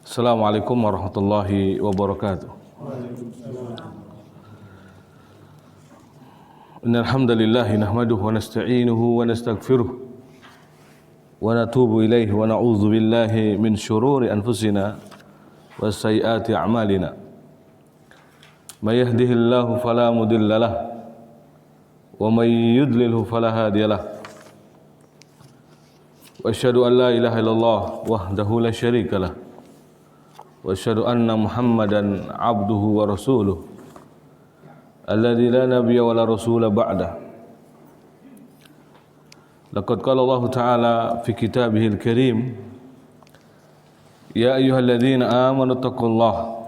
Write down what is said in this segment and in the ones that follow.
Assalamualaikum warahmatullahi wabarakatuh. Innal hamdalillah nahmaduhu wa nasta'inuhu wa nastaghfiruh wa natubu ilaihi wa na'udzu billahi min syururi anfusina wa sayyiati a'malina. May yahdihillahu fala mudhillalah wa may yudlilhu fala hadiyalah. Wa asyhadu an la ilaha illallah wahdahu la syarikalah. Wa asyhadu anna Muhammadan abduhu wa rasuluh alladzi la nabiyya wa la rasula ba'dah. Laqad qala Allah Ta'ala fi kitabihil karim, ya ayyuhalladzina amanu taqullaha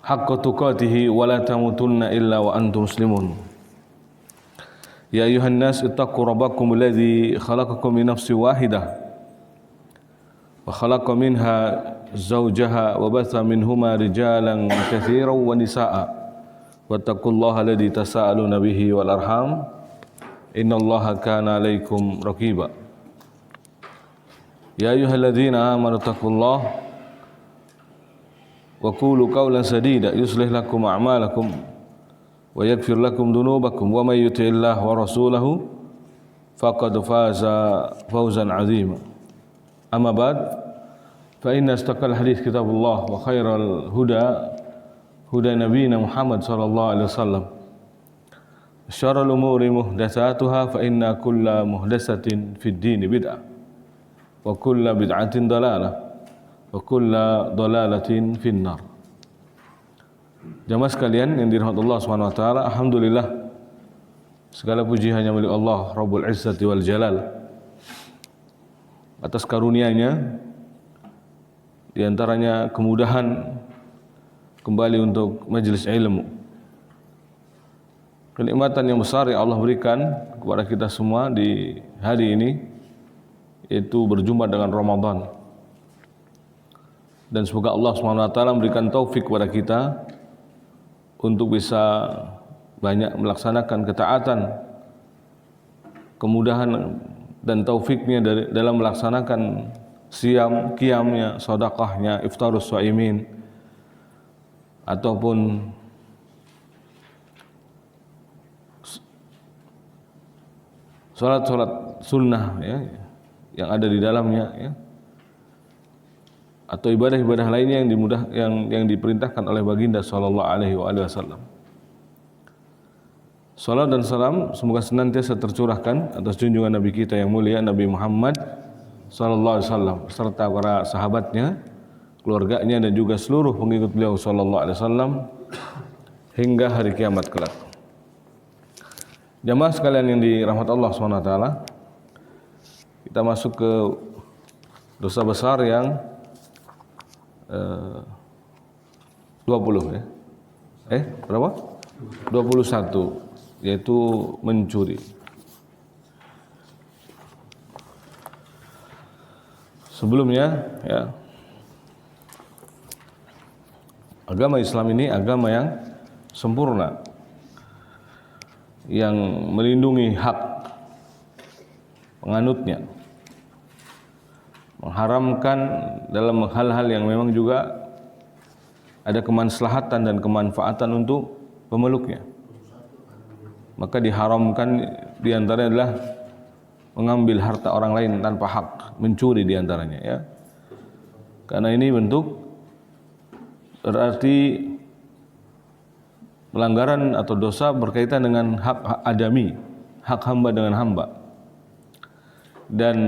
haqqa tuqatih wa la tamutunna illa wa antum muslimun. Ya ayuhan nas ittaqu rabbakum alladzi khalaqakum min nafsin wahidah wa khalaqa minha zawjaha wa batha minhuma rijalan katsiran wa nisaa'a wattaqullaha alladzi tasaaluna bihi wal arham innallaha kana 'alaikum raqiba. Ya ayyuhalladzina amanu taqullaha wa qulu qawlan sadida yuslih lakum a'malakum wa yaghfir lakum dhunubakum wa may yuti'illah wa rasulahu faqad faza fawzan 'azima. Amma ba'd, fa inna astaqal hadits kitabullah wa khairal huda huda nabiyina Muhammad sallallahu alaihi wasallam. Syarrul umuri muhdatsatuha fa inna kulla muhdatsatin fid din bid'ah wa kulla bid'atin dalalah wa kulla dalalatin finnar. Jamaah sekalian yang dirahmati Allah Subhanahu wa taala, alhamdulillah segala puji hanya milik Allah Rabbul Izzati wal Jalal atas karunia-Nya, di antaranya kemudahan kembali untuk majelis ilmu. Kenikmatan yang besar yang Allah berikan kepada kita semua di hari ini, yaitu berjumpa dengan Ramadan. Dan semoga Allah Subhanahu wa taala memberikan taufik kepada kita untuk bisa banyak melaksanakan ketaatan, kemudahan dan taufiknya dalam melaksanakan siam, qiyamnya, sedekahnya, iftarus shaimin, ataupun salat-salat sunnah ya, yang ada di dalamnya ya, atau ibadah-ibadah lainnya yang diperintahkan oleh baginda sallallahu alaihi wasallam. Salat dan salam semoga senantiasa tercurahkan atas junjungan Nabi kita yang mulia Nabi Muhammad sallallahu alaihi wasallam serta para sahabatnya, keluarganya dan juga seluruh pengikut beliau sallallahu alaihi wasallam hingga hari kiamat kelak. Jamaah sekalian yang dirahmati Allah Subhanahu wa taala, kita masuk ke dosa besar yang 20 ya. Berapa? 21, yaitu mencuri. Sebelumnya ya, agama Islam ini agama yang sempurna, yang melindungi hak penganutnya, mengharamkan dalam hal-hal yang memang juga ada kemaslahatan dan kemanfaatan untuk pemeluknya. Maka diharamkan diantaranya adalah mengambil harta orang lain tanpa hak, mencuri diantaranya ya. Karena ini bentuk berarti pelanggaran atau dosa berkaitan dengan hak adami, hak hamba dengan hamba. Dan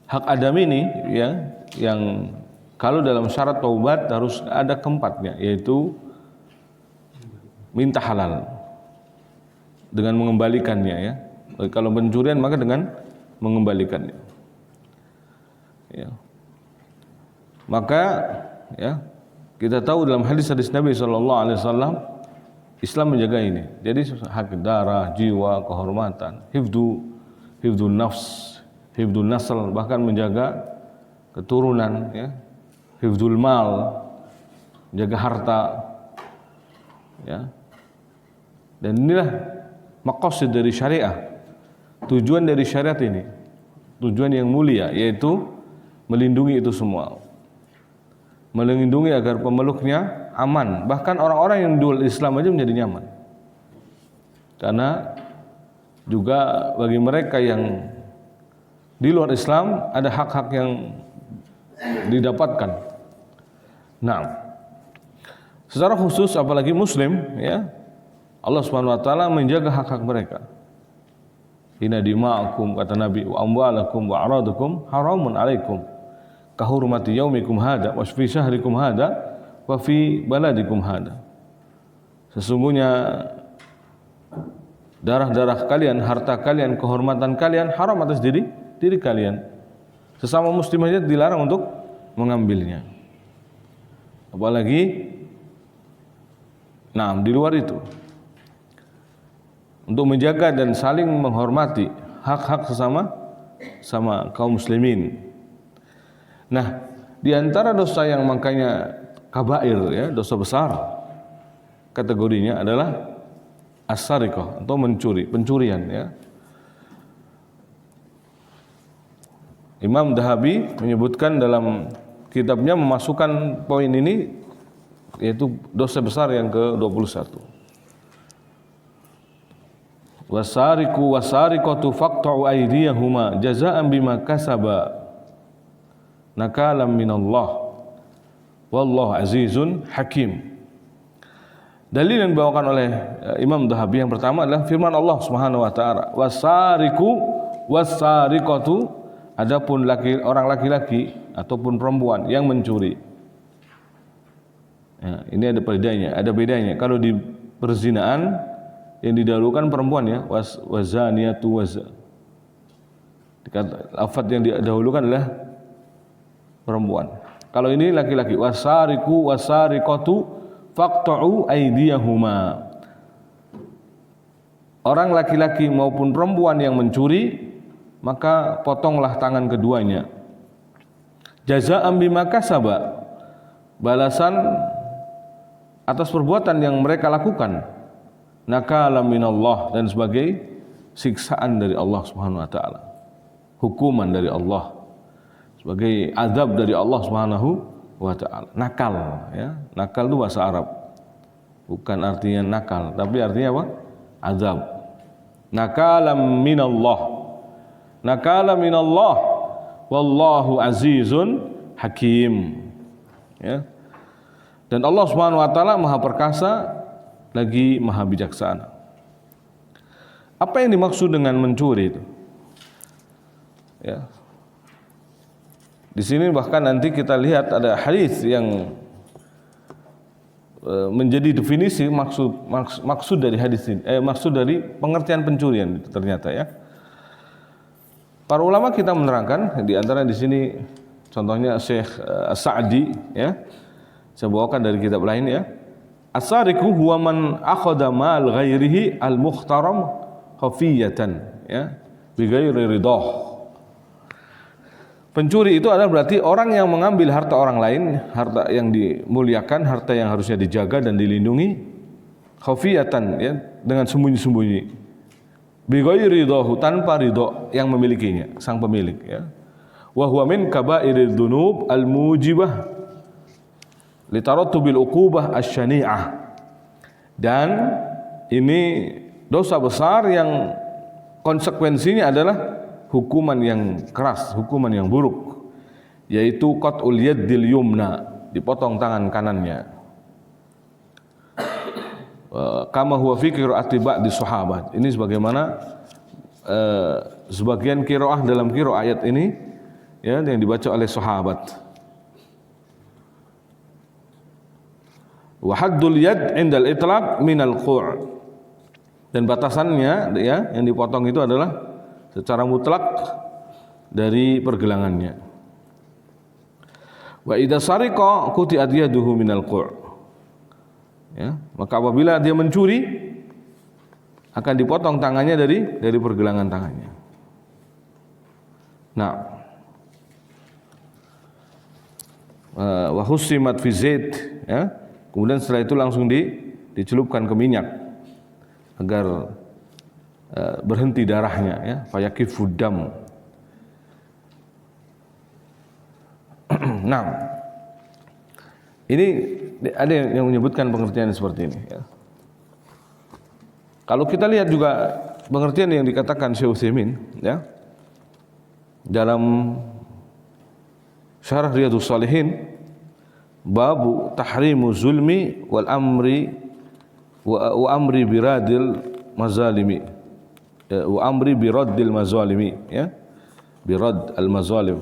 hak adami ini ya, yang kalau dalam syarat taubat harus ada keempatnya, yaitu minta halal dengan mengembalikannya ya. Kalau pencurian maka dengan mengembalikannya. Ya. Maka ya, kita tahu dalam hadis-hadis Nabi sallallahu alaihi wasallam Islam menjaga ini. Jadi hak darah, jiwa, kehormatan, hifdzun nafs, hifdzun nasl, bahkan menjaga keturunan ya, hifdzul mal, menjaga harta ya. Dan inilah maqasid dari syariah, tujuan dari syariat ini tujuan yang mulia, yaitu melindungi itu semua. Melindungi agar pemeluknya aman. Bahkan orang-orang yang dual Islam aja menjadi nyaman. Karena juga bagi mereka yang di luar Islam ada hak-hak yang didapatkan. Nah, secara khusus apalagi Muslim, ya, Allah Subhanahu Wa Taala menjaga hak-hak mereka. Inna dima'akum, kata Nabi, wa amwalakum wa aradukum haramun alaikum kahurmati yaumikum hada wa fi syahrikum hada wa fi baladikum hada. Sesungguhnya darah-darah kalian, harta kalian, kehormatan kalian haram atas diri kalian. Sesama muslim saja dilarang untuk mengambilnya. Apalagi di luar itu. Untuk menjaga dan saling menghormati hak-hak sama kaum muslimin. Nah, di antara dosa yang makanya kabair, ya, dosa besar, kategorinya adalah as-sariqah atau pencurian, ya. Imam Dhahabi menyebutkan dalam kitabnya memasukkan poin ini, yaitu dosa besar yang ke-21. Wasariqu wasariqatu faqta'u aydiyahuma jazaa'an bima kasaba nakalam minallah wallahu azizun hakim. Dalil yang dibawakan oleh Imam Dhahabi yang pertama adalah firman Allah Subhanahu wa taala, wasariqu wasariqatu, adapun orang laki-laki ataupun perempuan yang mencuri. Ya, ini ada bedanya. Kalau di perzinaan yang didahulukan perempuan, ya, wazaniyatu waz. Lafaz yang didahulukan adalah perempuan. Kalau ini laki-laki, wasariqu wasariqatu faqta'u aydiyahuma. Orang laki-laki maupun perempuan yang mencuri, maka potonglah tangan keduanya. Jazaa'an bima kasaba, balasan atas perbuatan yang mereka lakukan. Nakalam minallah, dan sebagai siksaan dari Allah Subhanahu wa taala. Hukuman dari Allah, sebagai azab dari Allah Subhanahu wa taala. Nakal, ya. Nakal itu bahasa Arab. Bukan artinya nakal, tapi artinya apa? Azab. Nakalam minallah. Nakalam minallah wallahu azizun hakim. Ya. Dan Allah Subhanahu wa taala Maha Perkasa lagi Maha Bijaksana. Apa yang dimaksud dengan mencuri itu? Ya. Di sini bahkan nanti kita lihat ada hadis yang menjadi definisi maksud dari hadis ini, maksud dari pengertian pencurian itu ternyata, ya. Para ulama kita menerangkan, di antara di sini contohnya Syekh As-Sa'di, ya. Saya bawakan dari kitab lain, ya. As-sariqu huwa man akhadha mal ghairihi al-muhtaram khafiyatan, ya, bi ghairi ridah. Pencuri itu adalah berarti orang yang mengambil harta orang lain, harta yang dimuliakan, harta yang harusnya dijaga dan dilindungi, khafiyatan, ya, dengan sembunyi-sembunyi. Bi ghairi ridahu, tanpa ridha yang memilikinya, sang pemilik, ya. Wa huwa min kaba'iril dzunub al-mujibah litarattubil uqubah asy-syani'ah. Dan ini dosa besar yang konsekuensinya adalah hukuman yang keras, hukuman yang buruk, yaitu qat'ul yaddil yumna, dipotong tangan kanannya. Kama huwa fi qira'ati ba'di sahabat. Ini sebagaimana sebagian qiraah dalam qiraah ayat ini, ya, yang dibaca oleh sahabat. Wa haddul yad indal itlaq minal qu'. Dan batasannya, ya, yang dipotong itu adalah secara mutlak dari pergelangannya. Wa idza sariqa quti'at yaduhu minal qu'. Ya, maka apabila dia mencuri akan dipotong tangannya dari pergelangan tangannya. Nah, wa husimat fi zait, ya. Kemudian setelah itu langsung dicelupkan ke minyak agar berhenti darahnya, ya, fayakifu dam. Nah, ini ada yang menyebutkan pengertian seperti ini. Ya. Kalau kita lihat juga pengertian yang dikatakan Syekh Utsaimin, ya, dalam Syarah Riyadhus Shalihin, babu tahrimu zulmi wal amri wa amri biradil mazalimi, wa amri biraddil mazalimi, ya, birad al mazalim.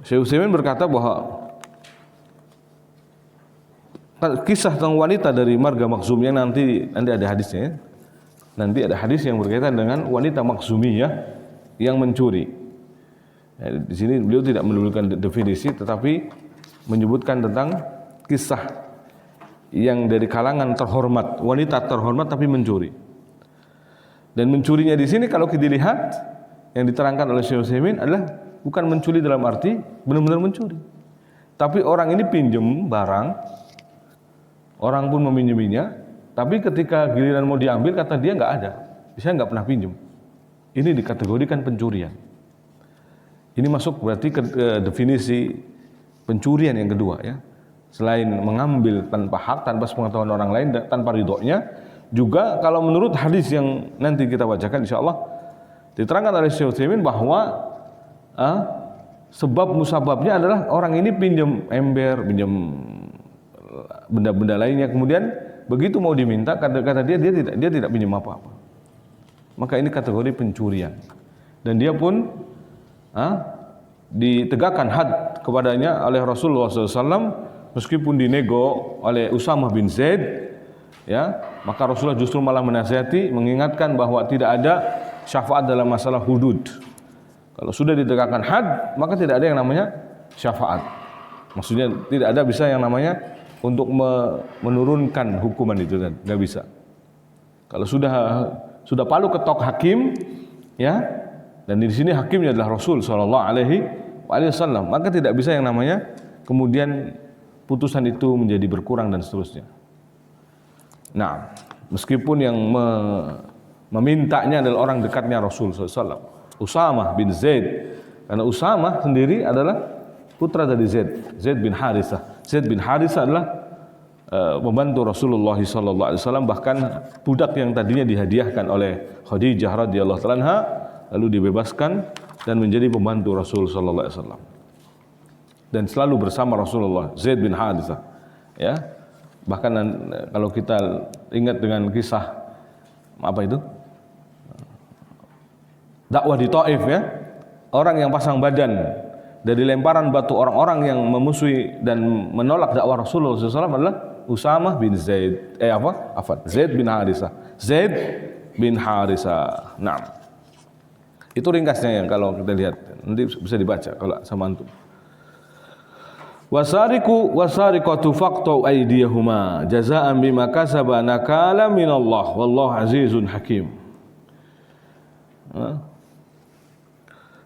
Syekh Utsaimin berkata bahwa kisah tentang wanita dari marga Makhzumiyah nanti ada hadisnya, ya. Nanti ada hadis yang berkaitan dengan wanita Makhzumiyah yang mencuri. Ya, di sini beliau tidak menyebutkan definisi, tetapi menyebutkan tentang kisah yang dari kalangan terhormat, wanita terhormat tapi mencuri. Dan mencurinya di sini kalau kita lihat yang diterangkan oleh Syekh Utsaimin adalah bukan mencuri dalam arti benar-benar mencuri, tapi orang ini pinjam barang. Orang pun meminjaminya, tapi ketika giliran mau diambil kata dia nggak ada, saya nggak pernah pinjam. Ini dikategorikan pencurian. Ini masuk berarti ke definisi pencurian yang kedua, ya. Selain mengambil tanpa hak, tanpa sepengetahuan orang lain, tanpa ridhonya, juga kalau menurut hadis yang nanti kita bacakan, insya Allah diterangkan oleh Syekh Utsaimin bahwa sebab musababnya adalah orang ini pinjam ember, pinjam benda-benda lainnya, kemudian begitu mau diminta kata dia tidak pinjam apa-apa, maka ini kategori pencurian, dan dia pun ditegakkan had kepadanya oleh Rasulullah SAW meskipun dinego oleh Usamah bin Zaid, ya, maka Rasulullah justru malah menasihati, mengingatkan bahwa tidak ada syafaat dalam masalah hudud. Kalau sudah ditegakkan had, maka tidak ada yang namanya syafaat, maksudnya tidak ada bisa yang namanya untuk menurunkan hukuman itu, dan nggak bisa. Kalau sudah palu ketok hakim, ya, dan di sini hakimnya adalah Rasul Shallallahu Alaihi Wasallam, maka tidak bisa yang namanya kemudian putusan itu menjadi berkurang dan seterusnya. Nah, meskipun yang memintanya adalah orang dekatnya Rasul SAW, Usamah bin Zaid, karena Usamah sendiri adalah putra dari Zaid bin Harithah. Zaid bin Harithah adalah pembantu Rasulullah SAW, bahkan budak yang tadinya dihadiahkan oleh Khadijah radhiyallahu anha lalu dibebaskan dan menjadi pembantu Rasul SAW dan selalu bersama Rasulullah. Zaid bin Harithah, ya, bahkan kalau kita ingat dengan kisah apa itu dakwah di Taif, ya, orang yang pasang badan dari lemparan batu orang-orang yang memusuhi dan menolak dakwah Rasulullah SAW adalah Usamah bin Zaid, Zaid bin Harithah. Zaid bin Harithah. Nah, itu ringkasnya yang kalau kita lihat nanti bisa dibaca kalau sama antum. Wasariqatu faqtu aydiyahuma jazaa'an bima kasaba nakala minallah wallahu azizun hakim.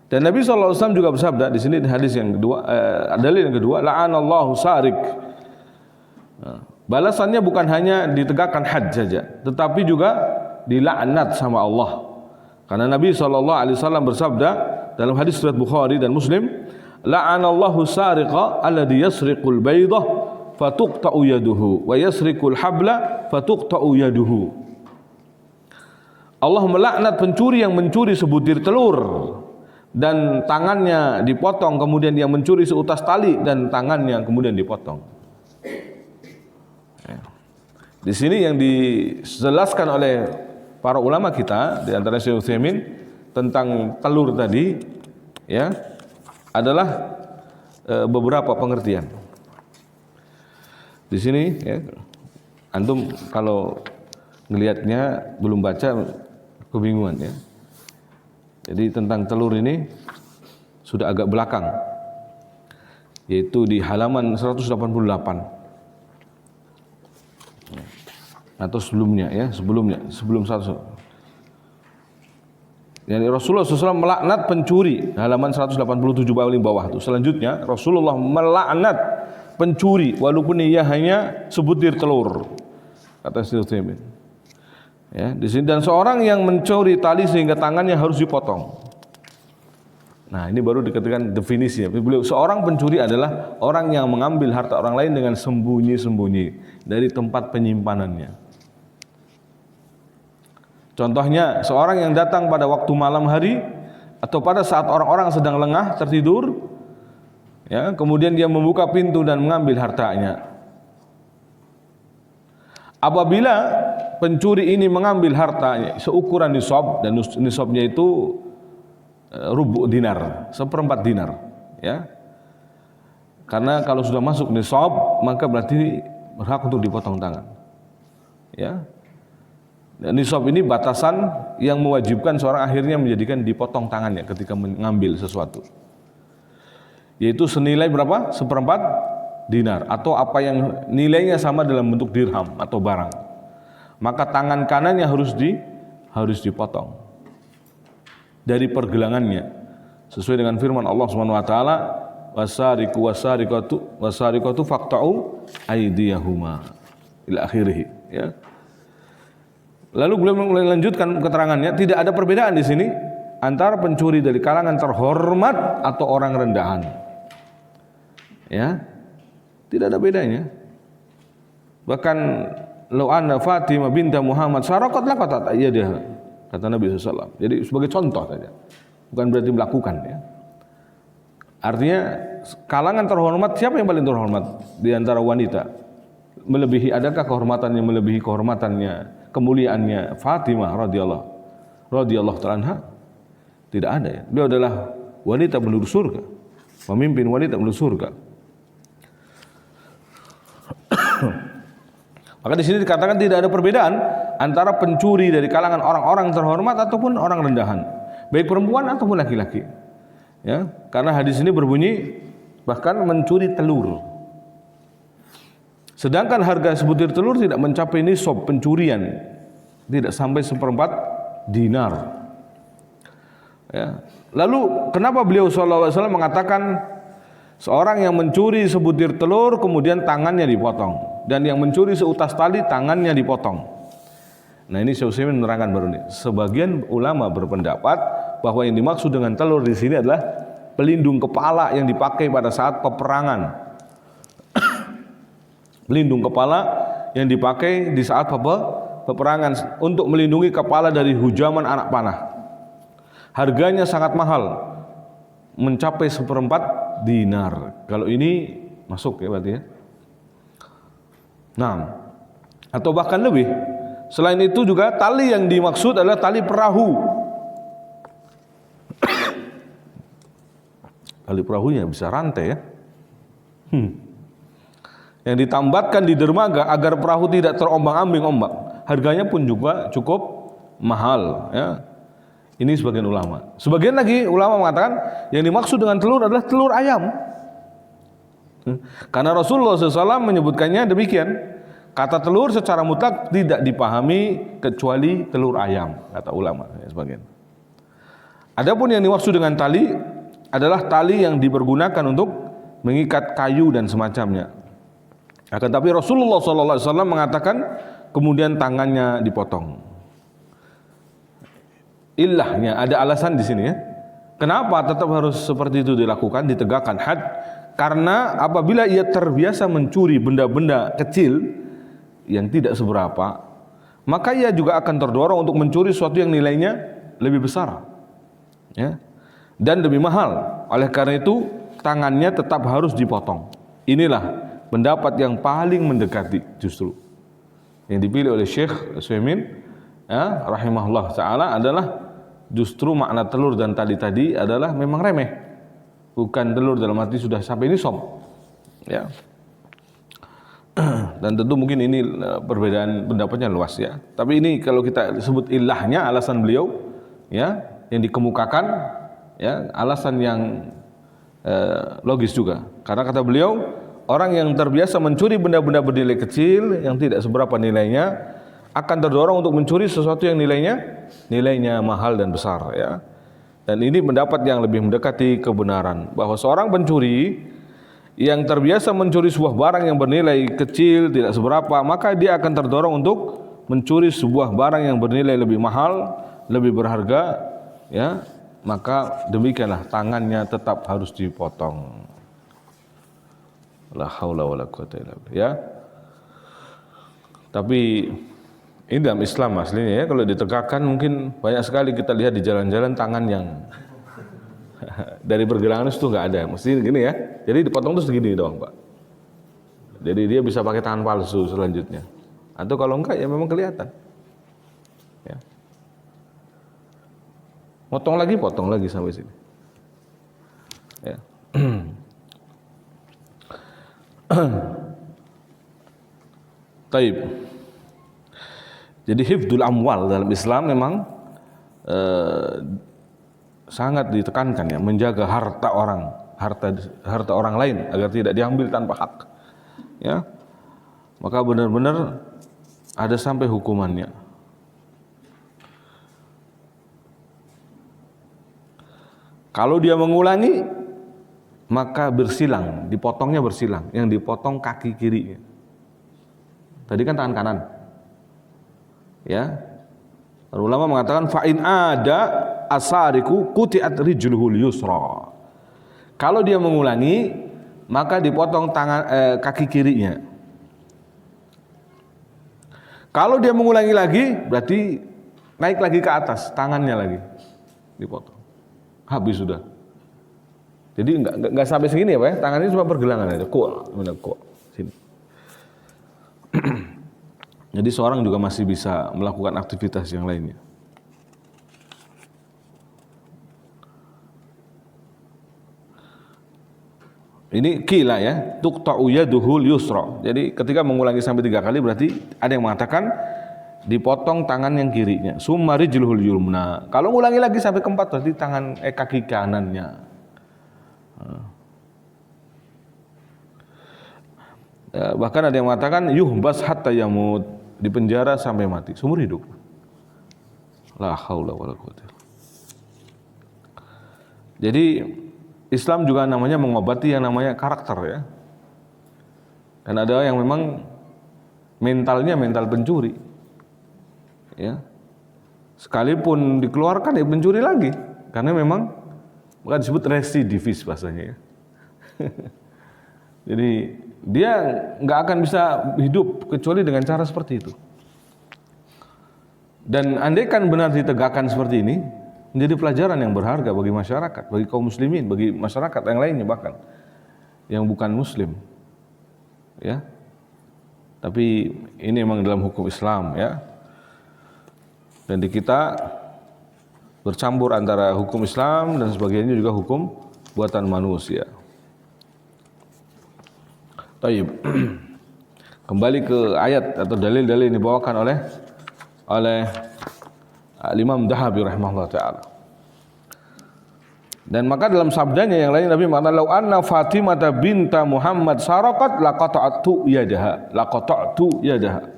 Dan Nabi SAW juga bersabda di sini, di hadis yang kedua, dalil yang kedua, la'anallahu sarik. Balasannya bukan hanya ditegakkan had saja, tetapi juga dilaknat sama Allah. Karena Nabi SAW bersabda dalam hadis riwayat Bukhari dan Muslim, la'anallahu sariqa alladhi yasriqul baydah fatuqta'u yaduhu wa yasriqul habla fatuqta'u yaduhu. Allah melaknat pencuri yang mencuri sebutir telur dan tangannya dipotong, kemudian dia mencuri seutas tali dan tangannya kemudian dipotong. Di sini yang dijelaskan oleh para ulama kita, di antara Syekh Utsaimin tentang telur tadi, ya, adalah beberapa pengertian. Di sini, ya, antum kalau ngelihatnya belum baca kebingungan, ya. Jadi tentang telur ini sudah agak belakang, yaitu di halaman 188 atau sebelumnya, ya, sebelum 100. Yani Rasulullah SAW melaknat pencuri, halaman 187 paling bawah itu. Selanjutnya Rasulullah melaknat pencuri walaupun ia hanya sebutir telur, kata Syekh Utsaimin. Ya, di sini, dan seorang yang mencuri tali sehingga tangannya harus dipotong. Nah, ini baru dikatakan definisinya. Beliau seorang pencuri adalah orang yang mengambil harta orang lain dengan sembunyi-sembunyi dari tempat penyimpanannya. Contohnya, seorang yang datang pada waktu malam hari atau pada saat orang-orang sedang lengah tertidur, ya, kemudian dia membuka pintu dan mengambil hartanya. Apabila pencuri ini mengambil hartanya seukuran nisab, dan nisabnya itu rubu dinar, 1/4 dinar, ya. Karena kalau sudah masuk nisab maka berarti berhak untuk dipotong tangan. Ya. Dan nisab ini batasan yang mewajibkan seorang akhirnya menjadikan dipotong tangannya ketika mengambil sesuatu. Yaitu senilai berapa? 1/4 dinar atau apa yang nilainya sama dalam bentuk dirham atau barang. Maka tangan kanannya harus dipotong dari pergelangannya sesuai dengan firman Allah Subhanahu wa taala, wasariqu wasariqatu faqta'u aydiyahuma ila akhirih, ya. Lalu beliau melanjutkan keterangannya, tidak ada perbedaan di sini antara pencuri dari kalangan terhormat atau orang rendahan. Ya. Tidak ada bedanya. Bahkan law anna Fatimah binta Muhammad saraqat laqatat ayyadaha, kata Nabi SAW. Jadi sebagai contoh saja, bukan berarti melakukan, ya. Artinya kalangan terhormat, siapa yang paling terhormat di antara wanita? Adakah kehormatannya melebihi kehormatannya, kemuliaannya Fatimah radhiyallahu ta'ala anha? Tidak ada, ya. Beliau adalah wanita penduduk surga, pemimpin wanita penduduk surga. Maka di sini dikatakan tidak ada perbedaan antara pencuri dari kalangan orang-orang terhormat ataupun orang rendahan, baik perempuan ataupun laki-laki. Ya, karena hadis ini berbunyi bahkan mencuri telur. Sedangkan harga sebutir telur tidak mencapai nisab pencurian, tidak sampai 1/4 dinar. Ya. Lalu kenapa beliau SAW mengatakan seorang yang mencuri sebutir telur kemudian tangannya dipotong, dan yang mencuri seutas tali tangannya dipotong? Nah, ini Syekh Utsaimin menerangkan baru nih. Sebagian ulama berpendapat bahwa yang dimaksud dengan telur di sini adalah pelindung kepala yang dipakai pada saat peperangan. Pelindung kepala yang dipakai di saat peperangan untuk melindungi kepala dari hujaman anak panah. Harganya sangat mahal, mencapai 1/4 dinar. Kalau ini masuk, ya, berarti, ya. Nah, atau bahkan lebih. Selain itu juga tali yang dimaksud adalah tali perahu. Tali perahunya bisa rantai, ya. Yang ditambatkan di dermaga agar perahu tidak terombang-ambing ombak. Harganya pun juga cukup mahal, ya. Ini sebagian ulama. Sebagian lagi ulama mengatakan yang dimaksud dengan telur adalah telur ayam. Karena Rasulullah SAW menyebutkannya demikian. Kata telur secara mutlak tidak dipahami kecuali telur ayam, kata ulama, ya, sebagian. Adapun yang dimaksud dengan tali adalah tali yang dipergunakan untuk mengikat kayu dan semacamnya. Akan tapi Rasulullah SAW mengatakan kemudian tangannya dipotong. Ilahnya, ada alasan di sini, ya. Kenapa tetap harus seperti itu dilakukan, ditegakkan had? Karena apabila ia terbiasa mencuri benda-benda kecil yang tidak seberapa, maka ia juga akan terdorong untuk mencuri sesuatu yang nilainya lebih besar, ya, dan lebih mahal. Oleh karena itu tangannya tetap harus dipotong. Inilah pendapat yang paling mendekati justru yang dipilih oleh Syekh Utsaimin, ya, rahimahullah ta'ala, adalah justru makna telur dan tali tadi adalah memang remeh, bukan telur dalam arti sudah sampai nisab, ya. Dan tentu mungkin ini perbedaan pendapatnya luas, ya. Tapi ini kalau kita sebut ilahnya, alasan beliau, ya, yang dikemukakan, ya, alasan yang logis juga. Karena kata beliau, orang yang terbiasa mencuri benda-benda bernilai kecil yang tidak seberapa nilainya akan terdorong untuk mencuri sesuatu yang nilainya mahal dan besar, ya. Dan ini pendapat yang lebih mendekati kebenaran, bahwa seorang pencuri yang terbiasa mencuri sebuah barang yang bernilai kecil tidak seberapa, maka dia akan terdorong untuk mencuri sebuah barang yang bernilai lebih mahal, lebih berharga, ya, maka demikianlah tangannya tetap harus dipotong. La haula wala quwata illa billah, ya. Tapi ini dalam Islam aslinya ya, kalau ditegakkan mungkin banyak sekali kita lihat di jalan-jalan tangan yang dari pergelangan itu nggak ada, mesti gini ya. Jadi dipotong terus segini doang, Pak. Jadi dia bisa pakai tangan palsu selanjutnya. Atau kalau enggak ya memang kelihatan. Ya. Potong lagi sampai sini. Ya. Taib. Jadi hifdzul amwal dalam Islam memang sangat ditekankan ya, menjaga harta orang lain agar tidak diambil tanpa hak. Ya. Maka benar-benar ada sampai hukumannya. Kalau dia mengulangi, maka bersilang, dipotongnya bersilang, yang dipotong kaki kirinya. Tadi kan tangan kanan. Ya. Ulama mengatakan fa in ada asariku quti'at rijluhul yusra. Kalau dia mengulangi, maka dipotong kaki kirinya. Kalau dia mengulangi lagi, berarti naik lagi ke atas, tangannya lagi dipotong. Habis sudah. Jadi enggak sampai segini ya, Pak ya. Tangannya cuma pergelangan aja. Kok sini. Jadi seorang juga masih bisa melakukan aktivitas yang lainnya. Ini kila ya, tuqta'u yaduhul yusra. Jadi ketika mengulangi sampai 3 kali berarti ada yang mengatakan dipotong tangan yang kirinya. Summa rijluhul yumna. Kalau mengulangi lagi sampai keempat berarti kaki kanannya. Bahkan ada yang mengatakan yuhbas hatta yamut, dipenjara sampai mati, seumur hidup. La haula wala quwwata. Jadi Islam juga namanya mengobati yang namanya karakter ya. Dan ada yang memang mentalnya mental pencuri. Ya. Sekalipun dikeluarkan ya pencuri lagi karena memang bukan disebut residivis bahasanya ya. Jadi dia nggak akan bisa hidup kecuali dengan cara seperti itu. Dan andaikan benar ditegakkan seperti ini, menjadi pelajaran yang berharga bagi masyarakat, bagi kaum muslimin, bagi masyarakat yang lainnya bahkan yang bukan muslim. Ya. Tapi ini memang dalam hukum Islam ya. Dan di kita bercampur antara hukum Islam dan sebagainya juga hukum buatan manusia. Taib. Kembali ke ayat atau dalil-dalil yang dibawakan oleh Imam Dahabi rahimahullah ta'ala. Dan maka dalam sabdanya yang lain Nabi mengatakan lau anna Fatimah binta Muhammad saraqat laqata'tu yadaha.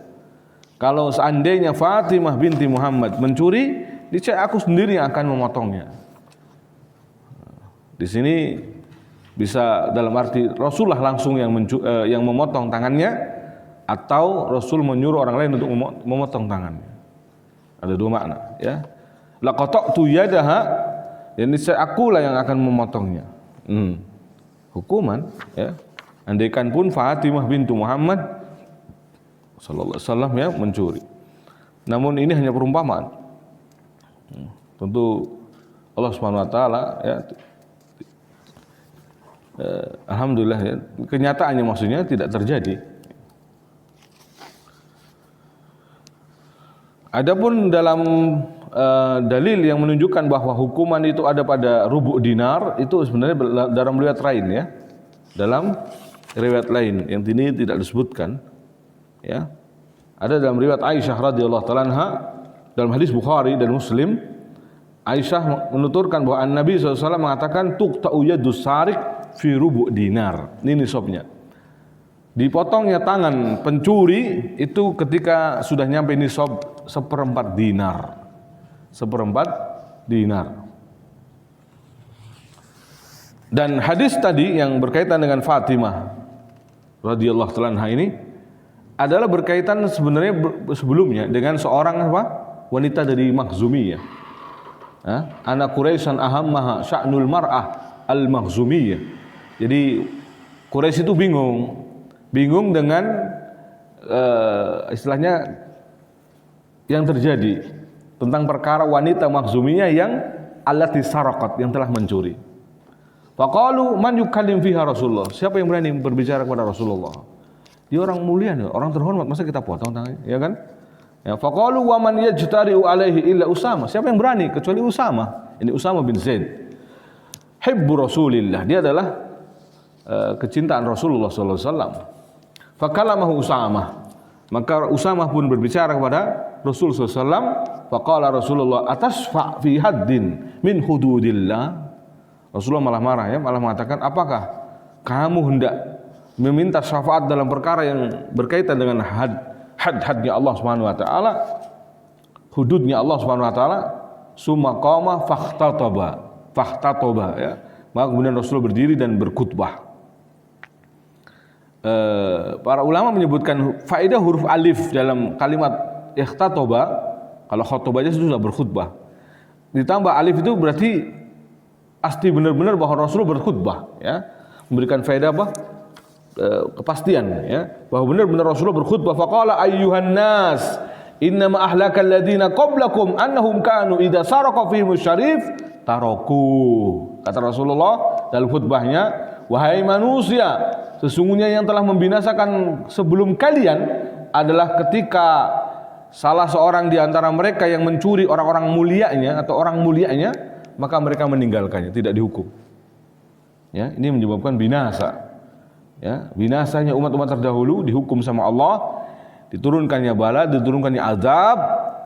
Kalau seandainya Fatimah binti Muhammad mencuri, niscaya aku sendiri yang akan memotongnya. Di sini bisa dalam arti Rasulullah langsung yang memotong tangannya, atau Rasul menyuruh orang lain untuk memotong tangannya. Ada dua makna, ya. Laqata'tu yadaha, yani akulah yang akan memotongnya. Hukuman, ya. Andaikan pun Fatimah bintu Muhammad sallallahu alaihi wasallam ya mencuri. Namun ini hanya perumpamaan. Tentu Allah Subhanahu wa taala ya alhamdulillah ya, kenyataannya maksudnya tidak terjadi. Adapun dalam dalil yang menunjukkan bahwa hukuman itu ada pada rubu' dinar, itu sebenarnya dalam riwayat lain ya. Dalam riwayat lain yang ini tidak disebutkan ya. Ada dalam riwayat Aisyah radhiyallahu taala anha dalam hadis Bukhari dan Muslim, Aisyah menuturkan bahwa Nabi SAW mengatakan tuqta'u yadus sarik fi rubu' dinar. Ini nisabnya. Dipotongnya tangan pencuri itu ketika sudah nyampe nisab 1/4 dinar. 1/4 dinar. Dan hadis tadi yang berkaitan dengan Fatimah radhiyallahu taala anha ini adalah berkaitan sebenarnya sebelumnya dengan seorang wanita dari Makhzumiyah. Ana Quraisyan ahammaha sya'nul mar'ah al-makhzumiyah. Jadi Quraisy itu bingung dengan istilahnya yang terjadi tentang perkara wanita makhzumiyah yang allati saraqat, yang telah mencuri. Faqalu man yukallim fiha Rasulullah. Siapa yang berani berbicara kepada Rasulullah? Dia orang mulia, orang terhormat, masa kita potong tangannya, ya kan? Ya, faqalu wa man yajtari'u alaihi illa Usama. Siapa yang berani kecuali Usama? Ini Usama bin Zaid. Hibbu Rasulillah. Dia adalah kecintaan Rasulullah sallallahu alaihi wasallam. Fakalamahu Usama. Maka Usama pun berbicara kepada Rasul sallallahu alaihi wasallam. Faqala Rasulullah atasfa fi haddin min hududillah. Rasulullah malah marah, ya, malah mengatakan, apakah kamu hendak meminta syafaat dalam perkara yang berkaitan dengan had-hadnya Allah Subhanahu wa taala, hududnya Allah Subhanahu wa taala? Summa qama fahtatoba, ya. Maka kemudian Rasulullah berdiri dan berkhutbah. Para ulama menyebutkan faedah huruf alif dalam kalimat ikhtatoba. Kalau khotbah aja sudah berkhutbah, ditambah alif itu berarti pasti benar-benar bahwa Rasulullah berkhutbah, ya, memberikan faedah apa? Kepastian, ya, bahwa benar-benar Rasulullah berkhutbah. Faqala ayyuhan nas innama ahlakal ladina qablakum annahum kanu idza saraqa fihim syarif taraku. Kata Rasulullah dalam khutbahnya, wahai manusia, sesungguhnya yang telah membinasakan sebelum kalian adalah ketika salah seorang di antara mereka yang mencuri orang-orang mulianya atau orang mulianya, maka mereka meninggalkannya, tidak dihukum. Ya, ini menyebabkan binasa. Ya, binasanya umat-umat terdahulu dihukum sama Allah, diturunkannya bala, diturunkannya azab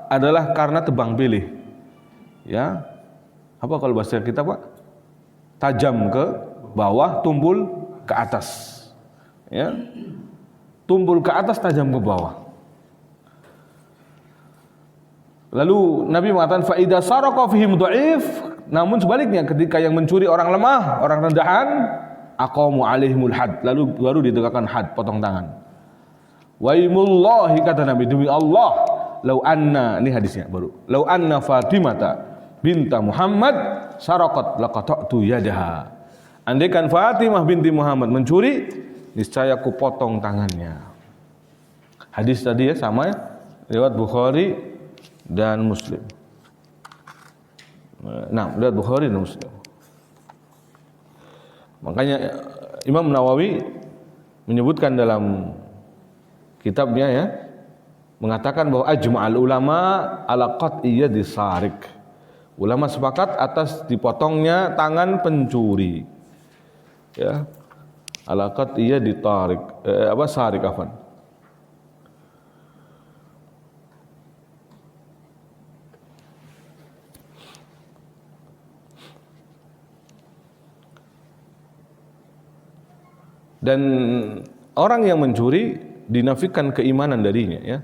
adalah karena tebang pilih. Ya, apa kalau bahasa kita, Pak? Tajam ke bawah, tumpul ke atas. Ya, tumpul ke atas, tajam ke bawah. Lalu Nabi mengatakan fa idza saraqa fihim dhaif, namun sebaliknya ketika yang mencuri orang lemah, orang rendahan, aqamu alaihimul had, lalu baru ditegakkan had, potong tangan. Wa imullahi, kata Nabi, demi Allah, lau anna, ini hadisnya baru, lau anna Fatimata binta Muhammad saraqat laqata'tu yadaha. Andaikan Fatimah binti Muhammad mencuri, niscaya ku potong tangannya. Hadis tadi, ya, sama, ya, riwayat Bukhari dan Muslim. Nah, lihat Bukhari dan Muslim. Makanya Imam Nawawi menyebutkan dalam kitabnya, ya, mengatakan bahwa ajma'al ulama ala qat'iyyadi sarik. Ulama sepakat atas dipotongnya tangan pencuri. Ya. Ala qat'iyyadi tarik, sarik afan. Dan orang yang mencuri dinafikan keimanan darinya, ya,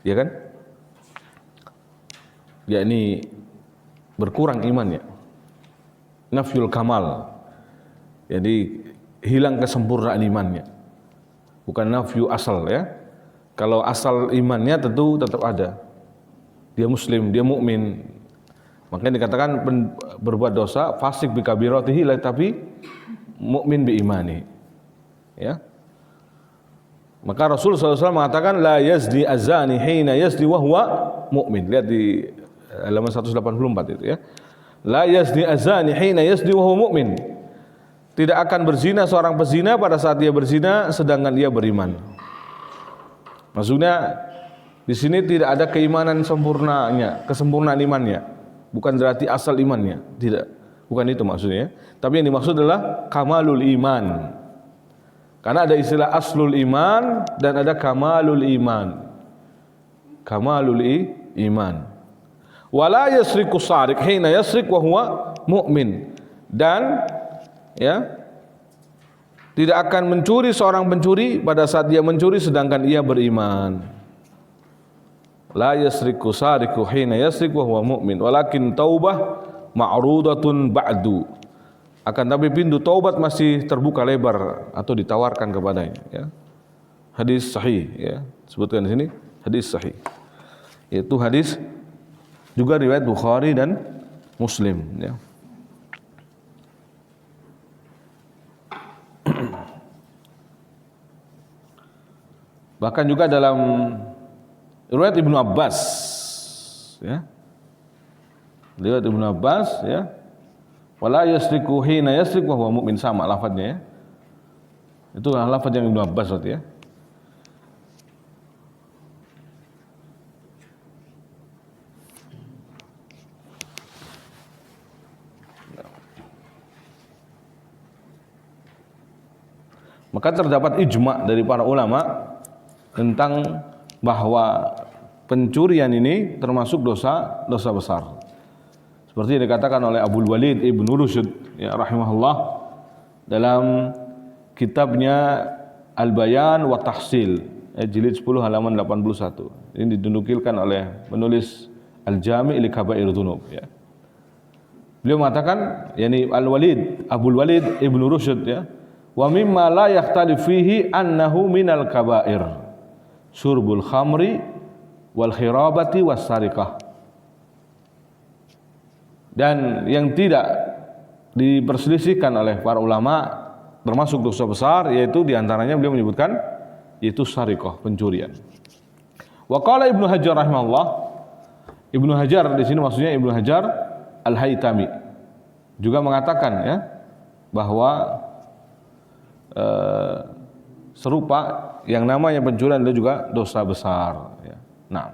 ya kan? Yakni berkurang imannya, nafyul kamal, jadi hilang kesempurnaan imannya, bukan nafyu asal, ya. Kalau asal imannya tentu tetap ada, dia muslim, dia mukmin, makanya dikatakan berbuat dosa fasik bi kabiratihi, tapi mukmin bi imani, ya. Maka Rasul SAW mengatakan la yazni azani hina yazni wa huwa mu'min. Lihat di halaman 184 itu, ya. La yazni azani hina yazni wa huwa mu'min. Tidak akan berzina seorang pezina pada saat dia berzina sedangkan dia beriman. Maksudnya di sini tidak ada keimanan sempurnanya, kesempurnaan imannya. Bukan berarti asal imannya, tidak. Bukan itu maksudnya, tapi yang dimaksud adalah kamalul iman. Karena ada istilah aslul iman dan ada kamalul iman. Kamalul iman. Wala yasriku sarik hina yasrik wa huwa mu'min. Dan, ya, tidak akan mencuri seorang pencuri pada saat dia mencuri sedangkan ia beriman. La yasriku sariku hina yasrik wa huwa mu'min. Walakin taubah ma'rudatun ba'du. Akan tapi pintu taubat masih terbuka lebar atau ditawarkan kepadanya, ya. Hadis sahih, ya, sebutkan di sini hadis sahih. Itu hadis Juga riwayat Bukhari dan Muslim, ya. Bahkan juga dalam riwayat Ibnu Abbas, ya. Riwayat Ibnu Abbas, ya. Wala yasriku hina yasrik wa huwa mu'min, sama lafadznya, ya. Itu lafaz yang Ibnu Abbas berarti, ya. Maka terdapat ijma' dari para ulama tentang bahwa pencurian ini termasuk dosa besar. Seperti yang dikatakan oleh Abdul Walid Ibnu Rusyd, ya, rahimahullah, dalam kitabnya Al-Bayan wa Tahsil, jilid 10 halaman 81. Ini dinukilkan oleh penulis Al-Jami' li Kaba'ir Dzunub, ya. Beliau mengatakan, yakni Abdul Walid Ibnu Rusyd, ya, wa mimma la yakhtalif fihi annahu minal kaba'ir syurbul khamri wal khirabati was sariqah. Dan yang tidak diperselisihkan oleh para ulama termasuk dosa besar, yaitu diantaranya beliau menyebutkan yaitu sariqah, pencurian. Wa qala Ibnu Hajar rahimahullah, Ibnu Hajar di sini maksudnya Ibnu Hajar Al-Haytami juga mengatakan, ya, bahwa serupa yang namanya pencurian itu juga dosa besar, ya. Nah,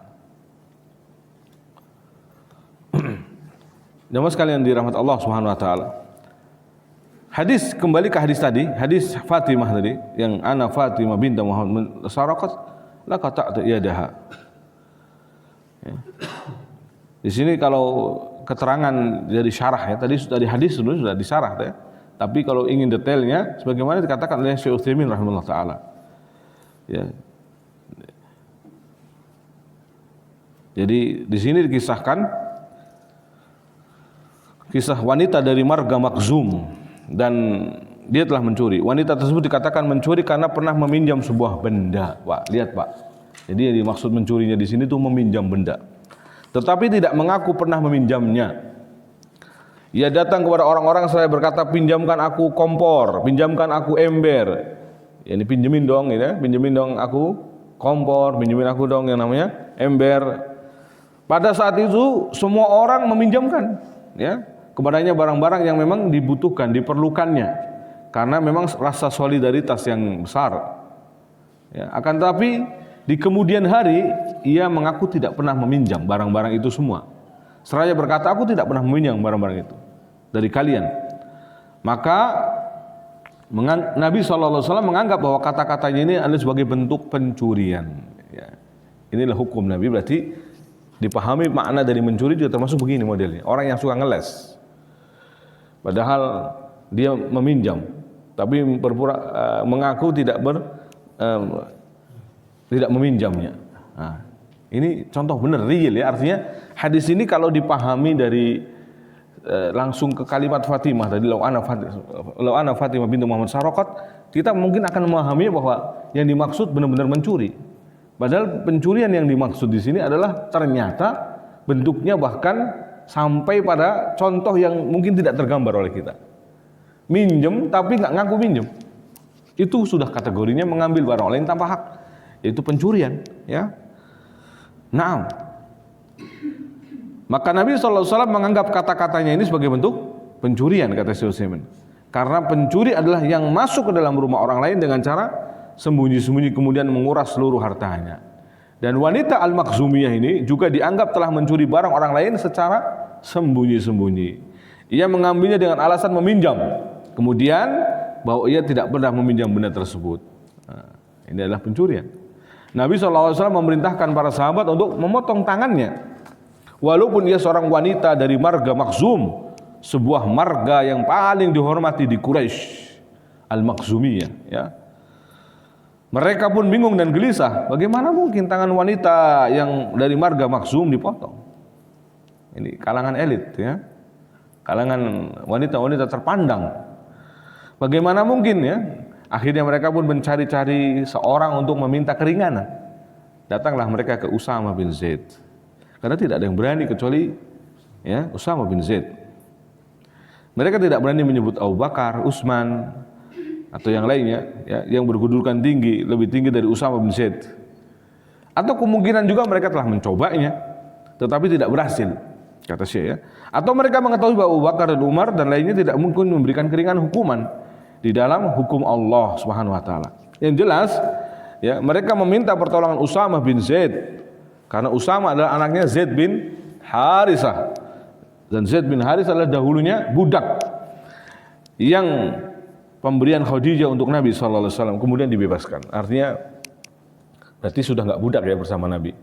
jemaah sekalian dirahmati Allah Subhanahu wa taala. Hadis, kembali ke hadis tadi, hadis Fatimah tadi, yang ana Fatimah binti Muhammad saraqat la qata'tu yadaha. Ya. Di sini kalau keterangan dari syarah, ya, tadi sudah di hadis sudah disarah, ya. Tapi kalau ingin detailnya, sebagaimana dikatakan oleh Syekh Utsaimin rahimahullah taala, ya. Jadi di sini dikisahkan kisah wanita dari marga Makhzum, dan dia telah mencuri. Wanita tersebut dikatakan mencuri karena pernah meminjam sebuah benda. Pak, lihat Pak. Jadi yang dimaksud mencurinya di sini tuh meminjam benda, tetapi tidak mengaku pernah meminjamnya. Ia datang kepada orang-orang seraya berkata, pinjamkan aku kompor, pinjamkan aku ember. Ya, ini pinjemin dong, ya, pinjemin dong aku kompor, pinjemin aku dong yang namanya ember. Pada saat itu semua orang meminjamkan, ya, kepadanya barang-barang yang memang dibutuhkan, diperlukannya, karena memang rasa solidaritas yang besar. Ya, akan tetapi di kemudian hari ia mengaku tidak pernah meminjam barang-barang itu semua. Seraya berkata, aku tidak pernah meminjam barang-barang itu dari kalian. Maka Nabi SAW menganggap bahwa kata-katanya ini adalah sebagai bentuk pencurian, ya. Inilah hukum Nabi, berarti dipahami makna dari mencuri juga termasuk begini modelnya. Orang yang suka ngeles, padahal dia meminjam, tapi mengaku tidak meminjamnya. Nah, ini contoh benar, real, ya. Artinya hadis ini kalau dipahami dari langsung ke kalimat Fatimah tadi, lau ana Fatimah binti Muhammad saraqat, kita mungkin akan memahami bahwa yang dimaksud benar-benar mencuri. Padahal pencurian yang dimaksud di sini adalah ternyata bentuknya bahkan sampai pada contoh yang mungkin tidak tergambar oleh kita. Minjem tapi nggak ngaku minjem. Itu sudah kategorinya mengambil barang lain tanpa hak. Itu pencurian, ya. Naam. Maka Nabi SAW menganggap kata-katanya ini sebagai bentuk pencurian, kata Syekh Utsaimin. Karena pencuri adalah yang masuk ke dalam rumah orang lain dengan cara sembunyi-sembunyi kemudian menguras seluruh hartanya. Dan wanita Al-Makhzumiyah ini juga dianggap telah mencuri barang orang lain secara sembunyi-sembunyi. Ia mengambilnya dengan alasan meminjam. Kemudian bahwa ia tidak pernah meminjam benda tersebut. Nah, ini adalah pencurian. Nabi SAW memerintahkan para sahabat untuk memotong tangannya. Walaupun ia seorang wanita dari marga Makhzum, sebuah marga yang paling dihormati di Quraisy, Al-Makhzumiyah, ya. Mereka pun bingung dan gelisah, bagaimana mungkin tangan wanita yang dari marga Makhzum dipotong? Ini kalangan elit, ya. Kalangan wanita-wanita terpandang. Bagaimana mungkin, ya? Akhirnya mereka pun mencari-cari seorang untuk meminta keringanan. Datanglah mereka ke Usama bin Zaid. Karena tidak ada yang berani kecuali ya Usama bin Zaid. Mereka tidak berani menyebut Abu Bakar, Utsman atau yang lainnya ya, yang berkedudukan tinggi, lebih tinggi dari Usama bin Zaid. Atau kemungkinan juga mereka telah mencobanya tetapi tidak berhasil, kata Syekh ya. Atau mereka mengetahui bahwa Abu Bakar dan Umar dan lainnya tidak mungkin memberikan keringanan hukuman di dalam hukum Allah Subhanahu wa taala. Yang jelas ya, mereka meminta pertolongan Usama bin Zaid karena Usama adalah anaknya Zaid bin Harisah. Dan Zaid bin Harisah adalah dahulunya budak yang pemberian Khadijah untuk Nabi sallallahu alaihi wasallam kemudian dibebaskan. Artinya berarti sudah enggak budak ya bersama Nabi.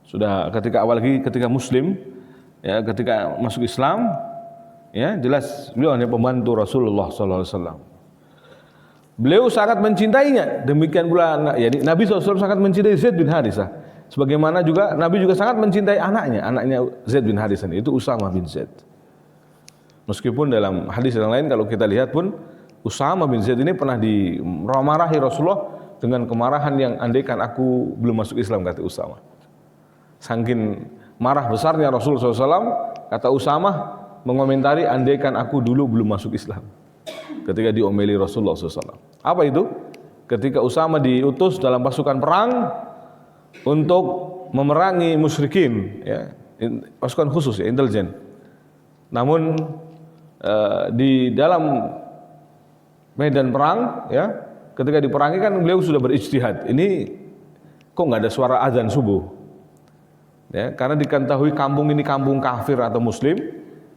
Sudah ketika Muslim ya, ketika masuk Islam ya, jelas beliau hanya pembantu Rasulullah sallallahu alaihi wasallam. Beliau sangat mencintainya. Demikian pula ya, Nabi SAW sangat mencintai Zaid bin Harisah. Sebagaimana juga Nabi juga sangat mencintai anaknya Zaid bin Harisah itu Usama bin Zaid. Meskipun dalam hadis yang lain kalau kita lihat pun Usama bin Zaid ini pernah dimarahi Rasulullah dengan kemarahan yang andaikan aku belum masuk Islam, kata Usama. Saking marah besarnya Rasulullah SAW, kata Usama mengomentari andaikan aku dulu belum masuk Islam. Ketika diomeli Rasulullah SAW. Apa itu? Ketika Usama diutus dalam pasukan perang untuk memerangi musyrikin, ya, pasukan khusus ya, intelijen. Namun di dalam medan perang, ya, ketika diperangi kan beliau sudah berijtihad. Ini kok nggak ada suara azan subuh? Ya, karena diketahui kampung ini kampung kafir atau Muslim,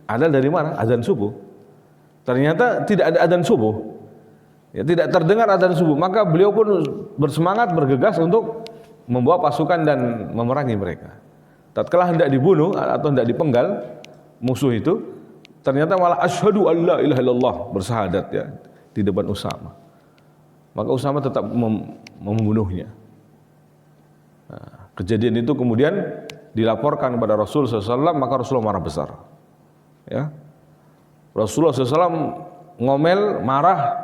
ada dari mana azan subuh? Ternyata tidak ada azan subuh, ya, tidak terdengar azan subuh. Maka beliau pun bersemangat, bergegas untuk membawa pasukan dan memerangi mereka. Tatkala hendak dibunuh atau hendak dipenggal musuh itu, ternyata malah asyhadu alla ilaha illallah, bersahadat ya di depan Usama. Maka Usama tetap membunuhnya. Nah, kejadian itu kemudian dilaporkan kepada Rasulullah SAW, maka Rasulullah marah besar. Ya. Rasulullah SAW ngomel, marah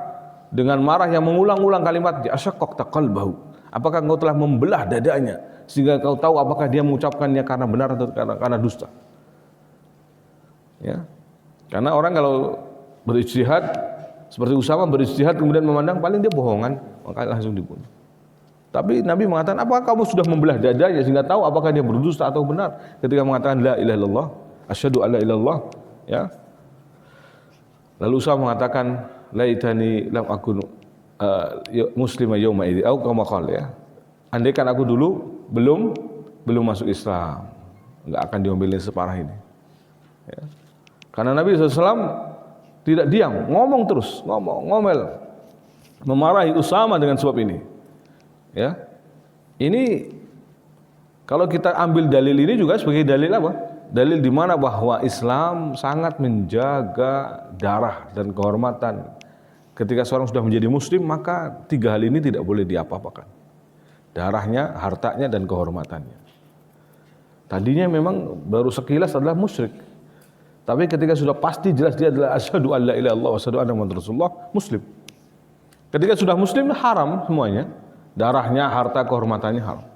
dengan marah yang mengulang-ulang kalimat asyaqqaqta qalbahu. Apakah engkau telah membelah dadanya sehingga kau tahu apakah dia mengucapkannya karena benar atau karena dusta? Ya. Karena orang kalau berijtihad seperti Usama berijtihad kemudian memandang paling dia bohongan, maka langsung dibunuh. Tapi Nabi mengatakan, apakah kamu sudah membelah dadanya sehingga tahu apakah dia berdusta atau benar ketika mengatakan la ilaha illallah, asyhadu alla ilaha illallah, ya. Lalu Usama mengatakan laitani lam akun muslimah yauma idzi au kama qala, ya. Andaikan aku dulu belum masuk Islam, enggak akan diomelin separah ini. Ya. Karena Nabi SAW tidak diam, ngomong terus, ngomel, memarahi Usama dengan sebab ini. Ya, ini kalau kita ambil dalil ini juga sebagai dalil apa? Dalil di mana bahwa Islam sangat menjaga darah dan kehormatan. Ketika seorang sudah menjadi Muslim, maka tiga hal ini tidak boleh diapa-apakan: darahnya, hartanya, dan kehormatannya. Tadinya memang baru sekilas adalah musyrik, tapi ketika sudah pasti jelas dia adalah asyhadu alla ilaha illallah wa asyhadu anna muhammadar rasulullah, Muslim. Ketika sudah Muslim, haram semuanya. Darahnya, harta, kehormatannya haram.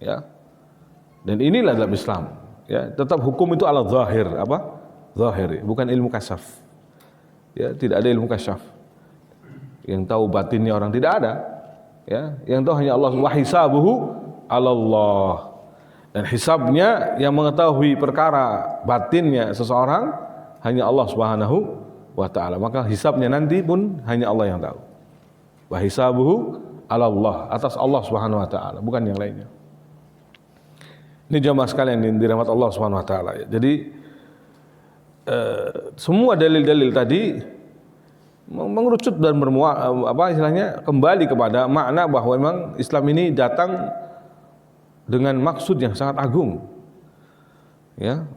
Ya. Dan inilah dalam Islam. Ya, tetap hukum itu ala zahir, apa? Zahir, bukan ilmu kasyaf. Ya, tidak ada ilmu kasyaf. Yang tahu batinnya orang tidak ada. Ya, yang tahu hanya Allah. Wa hisabuhu 'ala Allah. Dan hisabnya, yang mengetahui perkara batinnya seseorang hanya Allah Subhanahu wa taala. Maka hisabnya nanti pun hanya Allah yang tahu. Wa hisabuhu 'ala Allah, atas Allah Subhanahu wa taala, bukan yang lainnya. Ini jamaah sekalian yang dirahmati Allah Subhanahu wa taala. Jadi semua dalil-dalil tadi mengerucut dan kembali kepada makna bahwa memang Islam ini datang dengan maksud yang sangat agung. Ya.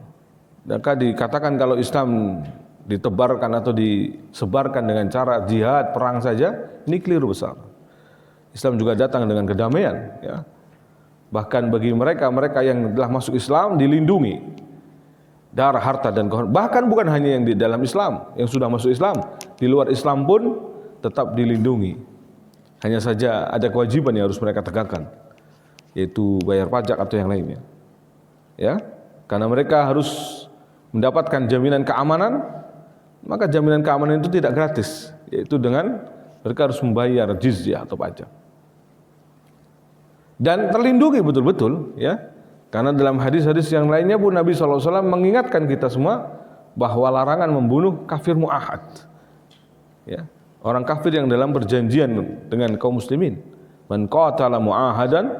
Maka dikatakan kalau Islam ditebarkan atau disebarkan dengan cara jihad, perang saja, ini keliru besar. Islam juga datang dengan kedamaian, ya. Bahkan bagi mereka yang telah masuk Islam dilindungi darah, harta, dan kehormatan. Bahkan bukan hanya yang di dalam Islam, yang sudah masuk Islam, di luar Islam pun tetap dilindungi. Hanya saja ada kewajiban yang harus mereka tegakkan, yaitu bayar pajak atau yang lainnya. Ya. karena mereka harus mendapatkan jaminan keamanan, maka jaminan keamanan itu tidak gratis, yaitu dengan mereka harus membayar jizyah atau pajak. Dan terlindungi betul-betul, ya. Karena dalam hadis-hadis yang lainnya pun Nabi SAW mengingatkan kita semua bahwa larangan membunuh kafir mu'ahad, ya. Orang kafir yang dalam perjanjian dengan kaum muslimin. Man qatala mu'ahadan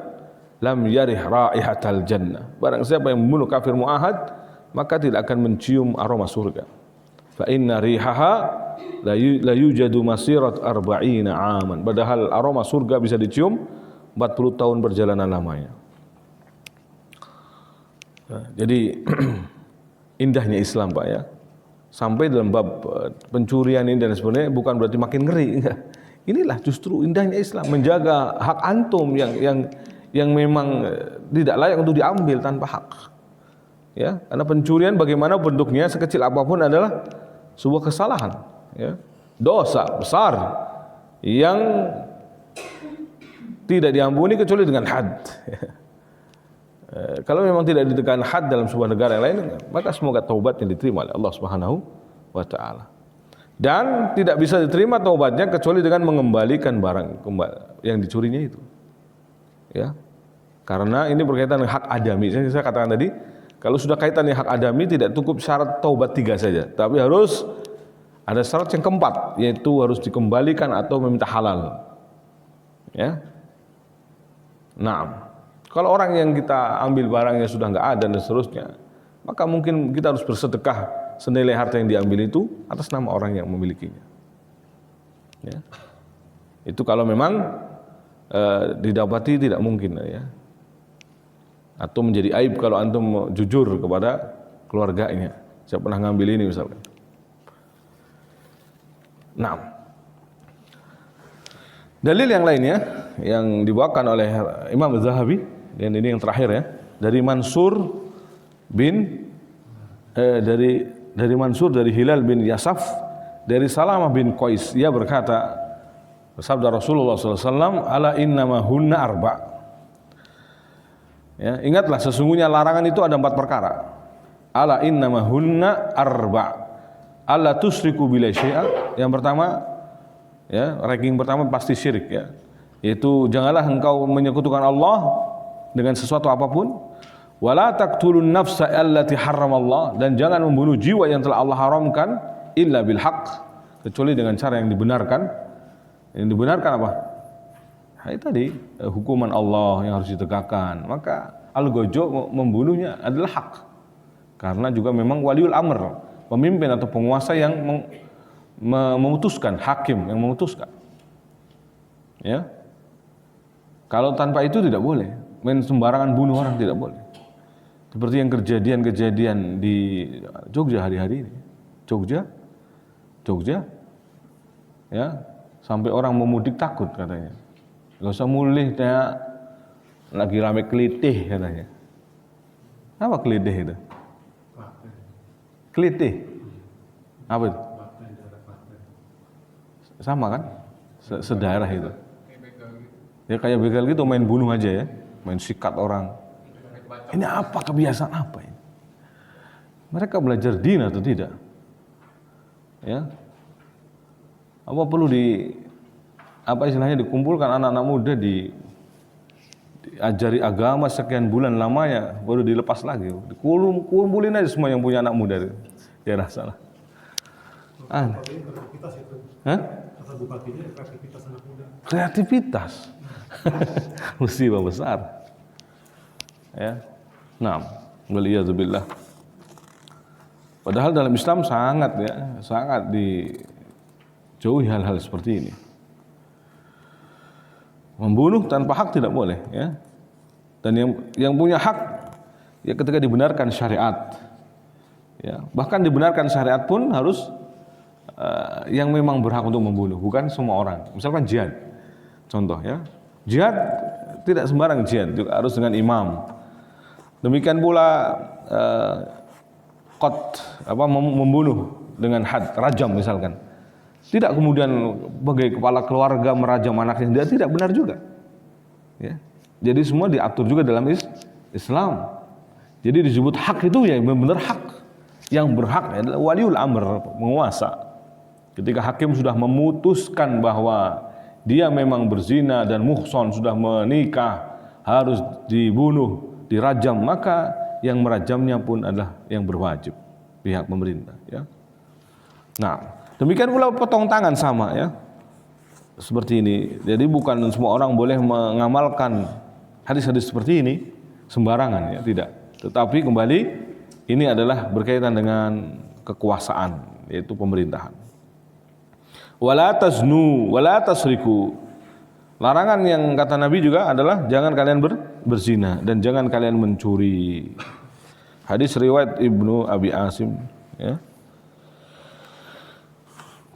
lam yarih raihatal jannah. Barang siapa yang membunuh kafir mu'ahad, maka tidak akan mencium aroma surga. Fa inna rihaha la yujadu masirat arba'ina aman. Padahal aroma surga bisa dicium 40 tahun perjalanan lamanya. Jadi indahnya Islam, Pak, ya. Sampai dalam bab pencurian ini dan sebagainya bukan berarti makin ngeri, enggak. Inilah justru indahnya Islam, menjaga hak antum yang memang tidak layak untuk diambil tanpa hak. Ya, karena pencurian bagaimana bentuknya sekecil apapun adalah sebuah kesalahan, ya. Dosa besar yang tidak diampuni kecuali dengan had. Kalau memang tidak ditekan had dalam sebuah negara yang lain, maka semoga taubatnya diterima oleh Allah Subhanahu wa taala. Dan tidak bisa diterima taubatnya kecuali dengan mengembalikan barang yang dicurinya itu. Ya. Karena ini berkaitan dengan hak adami. Saya katakan tadi, kalau sudah kaitan dengan hak adami tidak cukup syarat taubat 3 saja, tapi harus ada syarat yang keempat, yaitu harus dikembalikan atau meminta halal. Ya. Nah, kalau orang yang kita ambil barangnya sudah nggak ada dan seterusnya, maka mungkin kita harus bersedekah senilai harta yang diambil itu atas nama orang yang memilikinya. Ya. Itu kalau memang didapati tidak mungkin, ya. Atau menjadi aib kalau antum jujur kepada keluarganya. Saya pernah ngambil ini misalkan. Nah, dalil yang lainnya yang dibawakan oleh Imam Az-Zahabi, dan ini yang terakhir, ya, dari Mansur bin dari Mansur dari Hilal bin Yasaf dari Salamah bin Qais, ia berkata, sabda Rasulullah SAW, ala innama hunna arba'. Ya, ingatlah sesungguhnya larangan itu ada 4 perkara. Ala innama hunna arba'. Alla tusyriku billahi syai'a. Yang pertama, ya, ranking pertama pasti syirik, ya. Yaitu janganlah engkau menyekutukan Allah dengan sesuatu apapun. Wala taqtulun nafsa allati harramallah, dan jangan membunuh jiwa yang telah Allah haramkan illa bil haqq, kecuali dengan cara yang dibenarkan. Yang dibenarkan apa? Nah, itu tadi hukuman Allah yang harus ditegakkan. Maka al-gojo membunuhnya adalah hak. Karena juga memang waliul amr, pemimpin atau penguasa yang memutuskan, hakim yang memutuskan. Ya. Kalau tanpa itu tidak boleh. Main sembarangan bunuh orang tidak boleh. Seperti yang kejadian-kejadian di Jogja hari-hari ini. Jogja, ya, sampai orang mau mudik takut katanya. Gak usah mulih, kayak lagi rame kelitih katanya. Apa kelitih itu? Kelitih? Apa itu? Sama kan? Sedaerah itu. Ya kayak begal gitu, main bunuh aja, ya, main sikat orang. Ini apa, kebiasaan apa ini? Mereka belajar din atau tidak? Ya, apa perlu istilahnya dikumpulkan anak-anak muda diajari agama sekian bulan lamanya, baru dilepas lagi. Kumpulin aja semua yang punya anak muda itu. Ya rasa lah. Kreativitas. Musibah besar. Ya. Nah, waliyadzubillah. Padahal dalam Islam sangat dijauhi hal-hal seperti ini. Membunuh tanpa hak tidak boleh, ya. Dan yang punya hak, ya, ketika dibenarkan syariat, ya, bahkan dibenarkan syariat pun harus yang memang berhak untuk membunuh, bukan semua orang. Misalkan jihad, contoh, ya, jihad tidak sembarang jihad, juga harus dengan imam. Demikian pula membunuh dengan had, rajam misalkan. Tidak kemudian sebagai kepala keluarga merajam anaknya, tidak benar juga. Ya. Jadi semua diatur juga dalam Islam. Jadi disebut hak itu ya benar-benar hak. Yang berhak adalah waliul amr, penguasa. Ketika hakim sudah memutuskan bahwa dia memang berzina dan muhson, sudah menikah, harus dibunuh, dirajam, maka yang merajamnya pun adalah yang berwajib, pihak pemerintah, ya. Nah, demikian pula potong tangan sama, ya. Seperti ini. Jadi bukan semua orang boleh mengamalkan hadis-hadis seperti ini sembarangan, ya, tidak. Tetapi kembali ini adalah berkaitan dengan kekuasaan, yaitu pemerintahan. Wala taznu wala tasriku. Larangan yang kata Nabi juga adalah jangan kalian berzina dan jangan kalian mencuri. Hadis riwayat Ibnu Abi Asim, ya.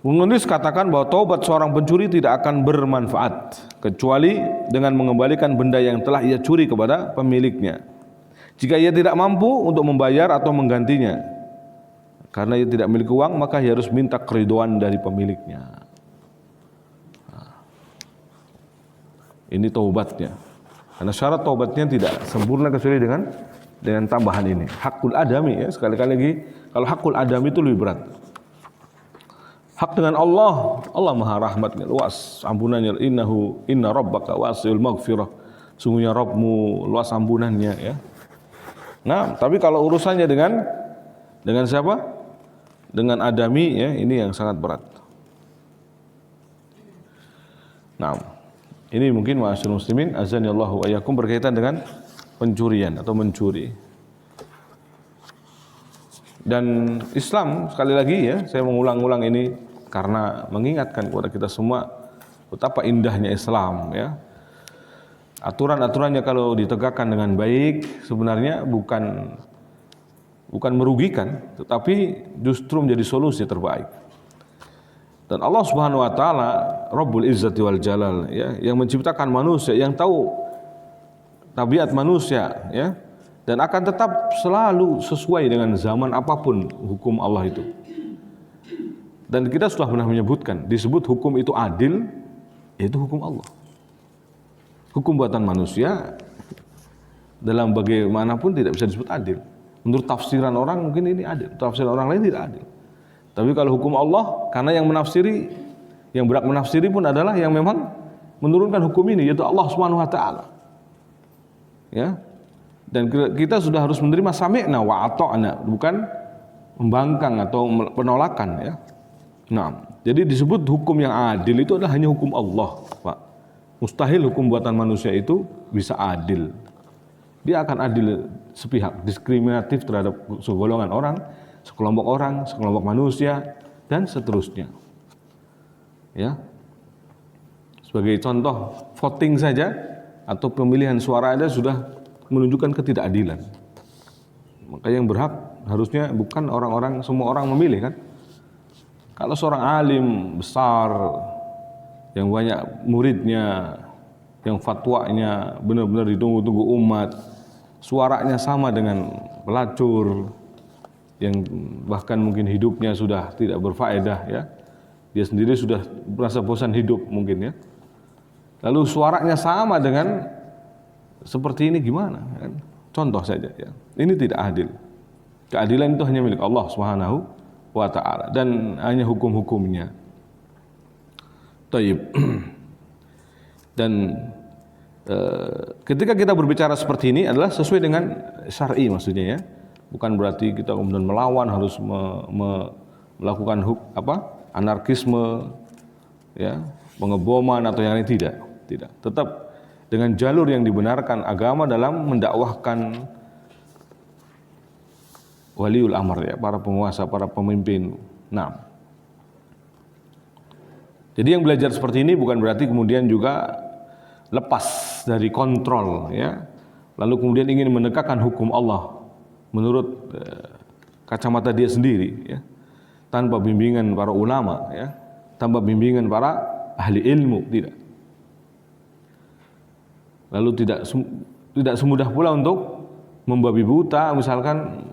Penulis katakan bahwa taubat seorang pencuri tidak akan bermanfaat kecuali dengan mengembalikan benda yang telah ia curi kepada pemiliknya. Jika ia tidak mampu untuk membayar atau menggantinya, karena ia tidak memiliki uang, maka ia harus minta keriduan dari pemiliknya. Ini taubatnya. Karena syarat taubatnya tidak sempurna kecuali dengan tambahan ini. Hakul adami, ya, sekali-kali lagi, kalau hakul adami itu lebih berat. Hak dengan Allah, Allah Maha Rahmatnya luas, ampunannya, inna rabbaka wasi'ul maghfirah. Sungguhnya Rabbmu luas ampunannya, ya. Nah, tapi kalau urusannya dengan siapa? Dengan adami, ya, ini yang sangat berat. Nah, ini mungkin ma'asyiral muslimin azanillahu wa iyyakum berkaitan dengan pencurian atau mencuri. Dan Islam, sekali lagi, ya, saya mengulang-ulang ini karena mengingatkan kepada kita semua betapa indahnya Islam, ya. Aturan-aturannya kalau ditegakkan dengan baik sebenarnya bukan merugikan, tetapi justru menjadi solusi terbaik. Dan Allah Subhanahu wa taala Rabbul Izzati wal Jalal, ya, yang menciptakan manusia, yang tahu tabiat manusia, ya, dan akan tetap selalu sesuai dengan zaman apapun hukum Allah itu. Dan kita sudah pernah menyebutkan, disebut hukum itu adil, yaitu hukum Allah. Hukum buatan manusia dalam bagaimanapun tidak bisa disebut adil. Menurut tafsiran orang mungkin ini adil, tafsiran orang lain tidak adil. Tapi kalau hukum Allah, karena yang menafsiri, yang berhak menafsiri pun adalah yang memang menurunkan hukum ini, yaitu Allah Subhanahu wa taala. Ya. Dan kita sudah harus menerima sami'na wa ata'na, bukan membangkang atau penolakan, ya. Nah, jadi disebut hukum yang adil itu adalah hanya hukum Allah, Pak. Mustahil hukum buatan manusia itu bisa adil. Dia akan adil sepihak, diskriminatif terhadap segolongan orang, sekelompok manusia, dan seterusnya. Ya. Sebagai contoh, voting saja atau pemilihan suara ada sudah menunjukkan ketidakadilan. Maka yang berhak harusnya bukan orang-orang, semua orang memilih, kan? Kalau seorang alim besar yang banyak muridnya, yang fatwanya benar-benar ditunggu-tunggu umat, suaranya sama dengan pelacur yang bahkan mungkin hidupnya sudah tidak berfaedah, ya. Dia sendiri sudah merasa bosan hidup mungkin, ya. Lalu suaranya sama dengan seperti ini, gimana, kan? Contoh saja, ya. Ini tidak adil. Keadilan itu hanya milik Allah Subhanahu wa taala dan hanya hukum-hukumnya. Taib. Dan ketika kita berbicara seperti ini adalah sesuai dengan syar'i maksudnya, ya. Bukan berarti kita kemudian melawan, harus melakukan anarkisme, ya, pengeboman atau yang lain, tidak. Tetap dengan jalur yang dibenarkan agama dalam mendakwahkan waliul amr, ya, para penguasa, para pemimpin. Nah, jadi yang belajar seperti ini bukan berarti kemudian juga lepas dari kontrol, ya, lalu kemudian ingin menegakkan hukum Allah menurut kacamata dia sendiri, ya, tanpa bimbingan para ulama, ya, tanpa bimbingan para ahli ilmu, tidak. Lalu tidak semudah pula untuk membabi buta, misalkan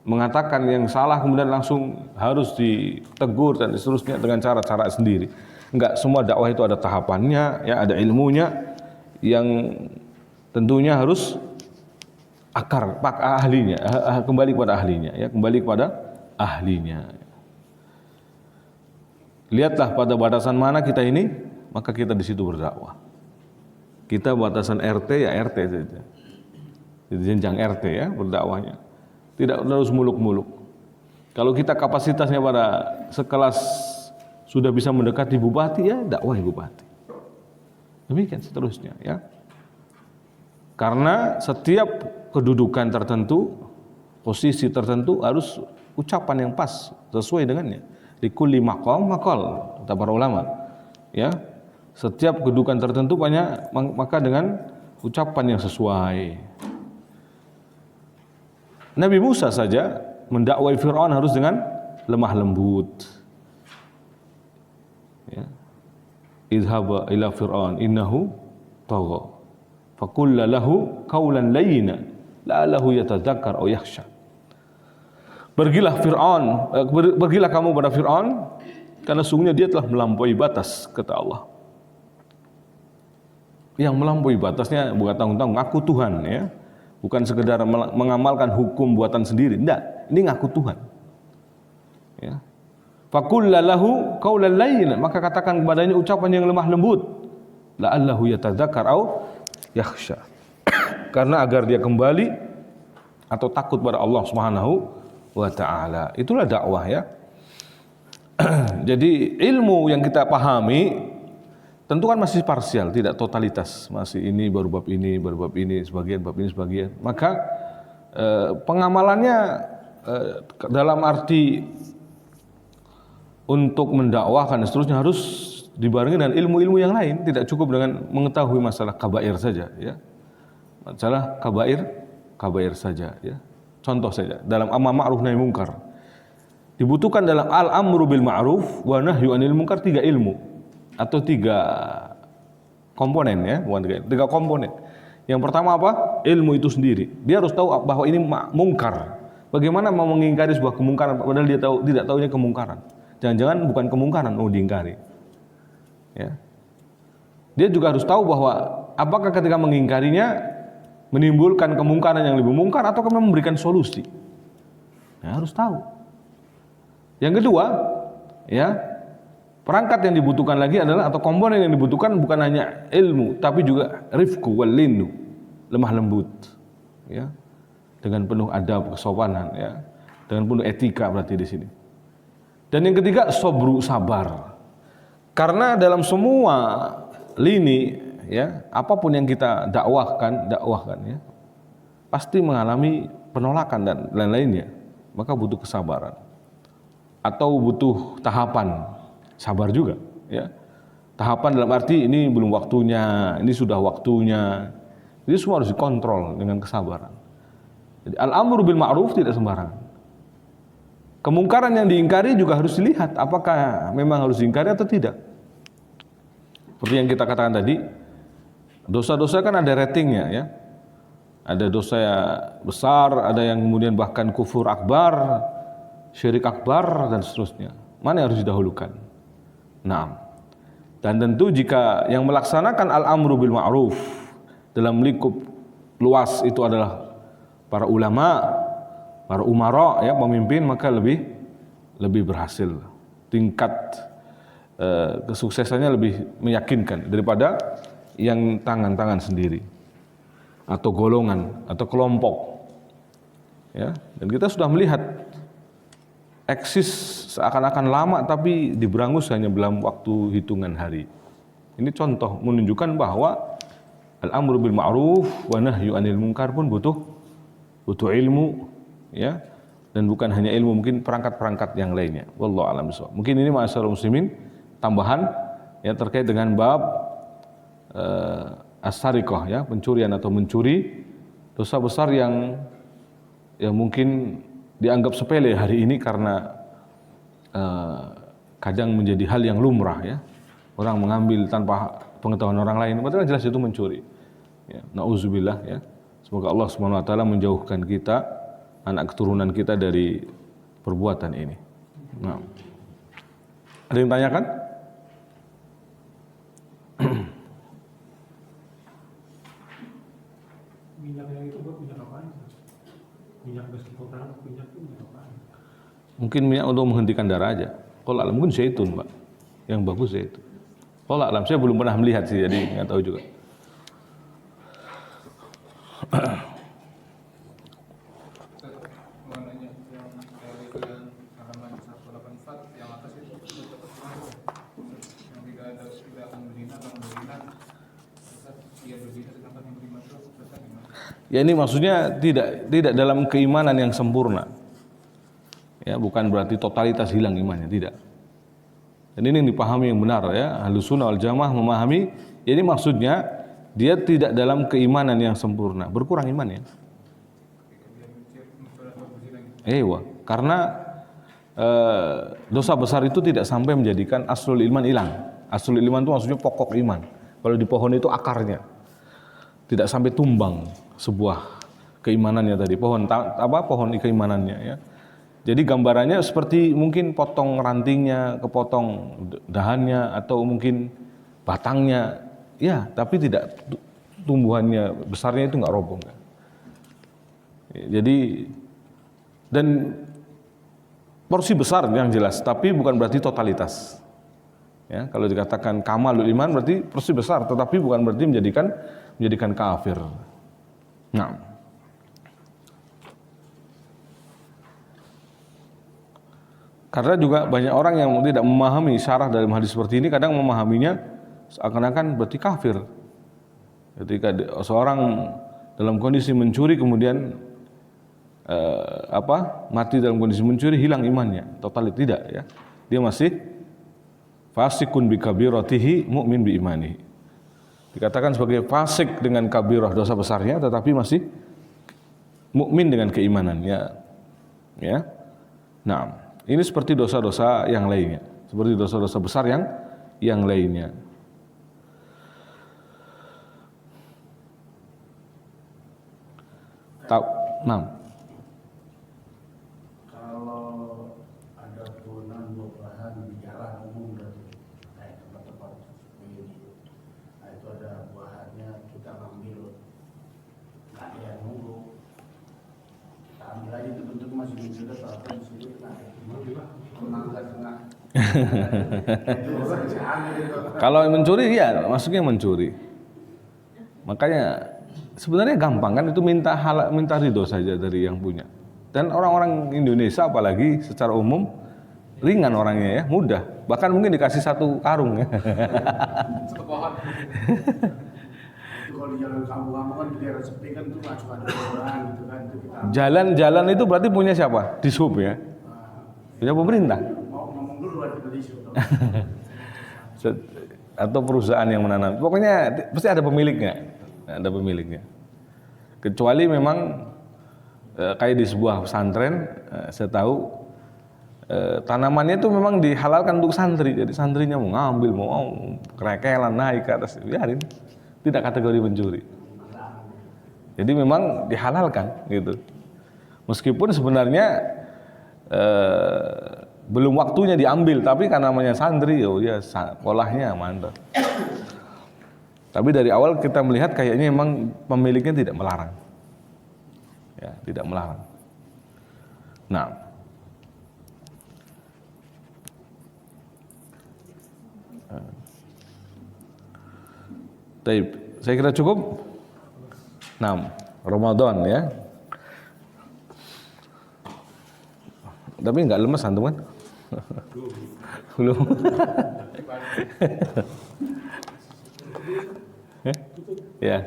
mengatakan yang salah kemudian langsung harus ditegur dan seterusnya dengan cara-cara sendiri. Enggak, semua dakwah itu ada tahapannya, ya, ada ilmunya yang tentunya harus ahlinya, kembali kepada ahlinya, ya, kembali kepada ahlinya. Lihatlah pada batasan mana kita ini, maka kita di situ berdakwah. Kita batasan RT ya RT saja, di jenjang RT ya berdakwahnya, tidak harus muluk-muluk. Kalau kita kapasitasnya pada sekelas sudah bisa mendekati bupati, ya dakwahi bupati. Demikian seterusnya, ya. Karena setiap kedudukan tertentu, posisi tertentu harus ucapan yang pas sesuai dengannya. Likulli maqam maqal, kata para ulama. Ya, setiap kedudukan tertentu banyak maka dengan ucapan yang sesuai. Nabi Musa saja mendakwai Fir'aun harus dengan lemah lembut. Ya. Idhaba ila Fir'aun innahu tagha. Faqulla lahu qawlan layyina la'allahu yatadzakkar aw yakhsha. Pergilah kamu pada Fir'aun karena sungguhnya dia telah melampaui batas, kata Allah. Yang melampaui batasnya bukan tanggung-tanggung, ngaku Tuhan, ya. Bukan sekedar mengamalkan hukum buatan sendiri, enggak. Ini ngaku Tuhan. Ya. Faqulla lahu qawlan layyina, maka katakan kepadanya ucapan yang lemah lembut. La'allahu yatadzakkar aw yakhsha. Karena agar dia kembali atau takut pada Allah Subhanahu wa ta'ala. Itulah dakwah, ya. Jadi ilmu yang kita pahami tentu kan masih parsial, tidak totalitas. Masih ini baru bab ini, sebagian bab ini sebagian. Maka pengamalannya dalam arti untuk mendakwahkan dan seterusnya harus dibarengi dengan ilmu-ilmu yang lain. Tidak cukup dengan mengetahui masalah kabair saja, ya. Masalah kabair saja, ya. Contoh saja, dalam amar ma'ruf nahi mungkar dibutuhkan dalam al-amru bil ma'ruf wa nahyu anil mungkar 3 ilmu atau 3 komponen, ya, bukan 3 komponen. Yang pertama apa? Ilmu itu sendiri. Dia harus tahu bahwa ini mungkar. Bagaimana mau mengingkari sebuah kemungkaran padahal dia tidak tahunya kemungkaran. Jangan-jangan bukan kemungkaran diingkari. Ya. Dia juga harus tahu bahwa apakah ketika mengingkarinya menimbulkan kemungkaran yang lebih mungkar atau memberikan solusi. Ya, harus tahu. Yang kedua, ya, perangkat yang dibutuhkan lagi adalah atau komponen yang dibutuhkan bukan hanya ilmu tapi juga rifqu wal linnu, lemah lembut, ya. Dengan penuh adab, kesopanan, ya. Dengan penuh etika berarti di sini. Dan yang ketiga, sabru, sabar. Karena dalam semua lini, ya, apapun yang kita dakwahkan, ya, pasti mengalami penolakan dan lain-lainnya. Maka butuh kesabaran atau butuh tahapan sabar juga, ya. Tahapan dalam arti ini belum waktunya, ini sudah waktunya. Jadi semua harus dikontrol dengan kesabaran. Jadi al-amru bil ma'ruf tidak sembarangan. Kemungkaran yang diingkari juga harus dilihat apakah memang harus diingkari atau tidak. Seperti yang kita katakan tadi, dosa-dosa kan ada ratingnya, ya. Ada dosa besar, ada yang kemudian bahkan kufur akbar, syirik akbar dan seterusnya. Mana yang harus didahulukan? Nah, dan tentu jika yang melaksanakan al-amru bil ma'ruf dalam lingkup luas itu adalah para ulama, para umara, ya, pemimpin, maka lebih berhasil. Tingkat kesuksesannya lebih meyakinkan daripada yang tangan-tangan sendiri atau golongan atau kelompok, ya. Dan kita sudah melihat eksis seakan-akan lama tapi diberangus hanya dalam waktu hitungan hari. Ini contoh menunjukkan bahwa al-amru bil ma'ruf wa nahyu anil munkar pun butuh ilmu, ya. Dan bukan hanya ilmu, mungkin perangkat-perangkat yang lainnya. Wallahu a'lam bishawab. Mungkin ini ma'asyiral muslimin tambahan, ya, terkait dengan bab as-sariqah, ya, pencurian atau mencuri, dosa besar yang mungkin dianggap sepele hari ini karena kadang menjadi hal yang lumrah, ya. Orang mengambil tanpa pengetahuan orang lain, padahal jelas itu mencuri. Ya, nauzubillah, ya. Semoga Allah Subhanahu wa taala menjauhkan kita, anak keturunan kita dari perbuatan ini. Nah. Ada yang tanyakan? Minyak yang itu buat minyak apaan? Mungkin minyak untuk menghentikan darah aja. Kalau alam mungkin zaitun, Pak. Yang bagus zaitun. Kalau alam saya belum pernah melihat sih, jadi nggak tahu juga. Ya ini maksudnya tidak dalam keimanan yang sempurna. Ya, bukan berarti totalitas hilang imannya, tidak. Dan ini yang dipahami yang benar ya. Ahlussunnah wal Jamaah memahami, ya ini maksudnya dia tidak dalam keimanan yang sempurna, berkurang imannya. Karena dosa besar itu tidak sampai menjadikan aslul iman hilang. Aslul iman itu maksudnya pokok iman. Kalau di pohon itu akarnya. Tidak sampai tumbang sebuah keimanannya tadi, pohon keimanannya ya. Jadi gambarannya seperti mungkin potong rantingnya, kepotong dahannya atau mungkin batangnya, ya, tapi tidak tumbuhannya besarnya itu nggak roboh. Jadi dan porsi besar yang jelas, tapi bukan berarti totalitas. Ya, kalau dikatakan kamalul iman berarti porsi besar, tetapi bukan berarti menjadikan kafir. Nah, karena juga banyak orang yang tidak memahami syarah dalam hadis seperti ini, kadang memahaminya seakan-akan berarti kafir. Ketika seorang dalam kondisi mencuri kemudian mati dalam kondisi mencuri, hilang imannya, total tidak ya. Dia masih fasikun bi kabiratihi mu'min bi imanihi. Dikatakan sebagai fasik dengan kabirah dosa besarnya, tetapi masih mukmin dengan keimanannya. Ya. Nah, ini seperti dosa-dosa yang lainnya, seperti dosa-dosa besar yang lainnya. Nah. Kalau ada turunan buah-buahan di jalan umum berarti kayak tempat-tempat begini, nah itu ada buahannya, kita ngambil, nggak ada yang nunggu, kita ambil aja, itu bentuk masih muda, apa di sini kena tengah. Kalau mencuri ya masuknya mencuri. Makanya sebenarnya gampang kan, itu minta ridho saja dari yang punya. Dan orang-orang Indonesia apalagi secara umum ringan orangnya ya, mudah. Bahkan mungkin dikasih satu karung ya. Satu pohon. Itu kalau di jalan kampung-kampung kan di daerah sepi kan itu nggak cuma ada orang gitu kan. Jalan-jalan itu berarti punya siapa? Dishub ya. Punya pemerintah. Mau ngomong dulu berarti di dishub. Atau perusahaan yang menanam. Pokoknya pasti ada pemiliknya. Ada pemiliknya. Kecuali memang kayak di sebuah pesantren, saya tahu tanamannya itu memang dihalalkan untuk santri. Jadi santrinya mau ngambil, mau kerekelan naik ke atas, biarin. Tidak kategori pencuri. Jadi memang dihalalkan gitu. Meskipun sebenarnya belum waktunya diambil, tapi karena namanya santri, oh ya polahnya mantap. Tapi dari awal kita melihat kayaknya memang pemiliknya tidak melarang. Ya, tidak melarang. Nah, baik, saya kira cukup. Nah, Ramadan ya. Tapi nggak lemes antum kan? Belum. Ya.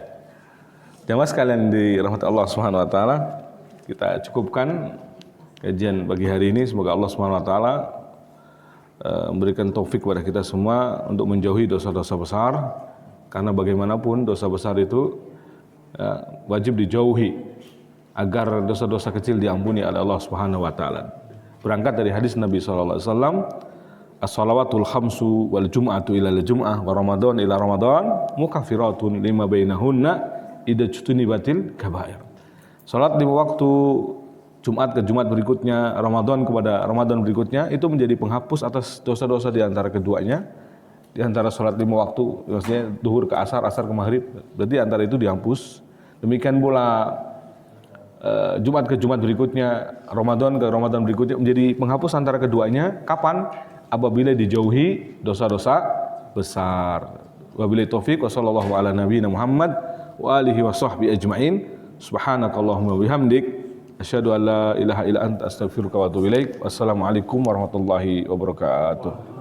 Jamaah sekalian dirahmati Allah Subhanahu wa taala, kita cukupkan kajian pagi hari ini. Semoga Allah Subhanahu wa taala memberikan taufik kepada kita semua untuk menjauhi dosa-dosa besar, karena bagaimanapun dosa besar itu wajib dijauhi agar dosa-dosa kecil diampuni oleh Allah Subhanahu wa taala. Berangkat dari hadis Nabi sallallahu alaihi wasallam, as-salawatul khamsu wal jum'atu ila al-jum'ah wa ramadan ila ramadan mukaffiratun lima bainahunna idza jutunibatil kabair. Salat 5 waktu Jumat ke Jumat berikutnya, Ramadan kepada Ramadan berikutnya, itu menjadi penghapus atas dosa-dosa di antara keduanya. Di antara salat 5 waktu, maksudnya duhur ke asar, asar ke maghrib, berarti antara itu dihapus. Demikian pula Jumat ke Jumat berikutnya, Ramadan ke Ramadan berikutnya, menjadi penghapus antara keduanya. Kapan? Apabila dijauhi dosa-dosa besar. Wabillahi taufik wa sallallahu ala nabiyina Muhammad wa alihi wa sahbihi ajma'in. Subhanakallahumma wa bihamdik asyhadu an la ilaha illa anta astaghfiruka wa atubu ilaik. Wassalamualaikum warahmatullahi wabarakatuh.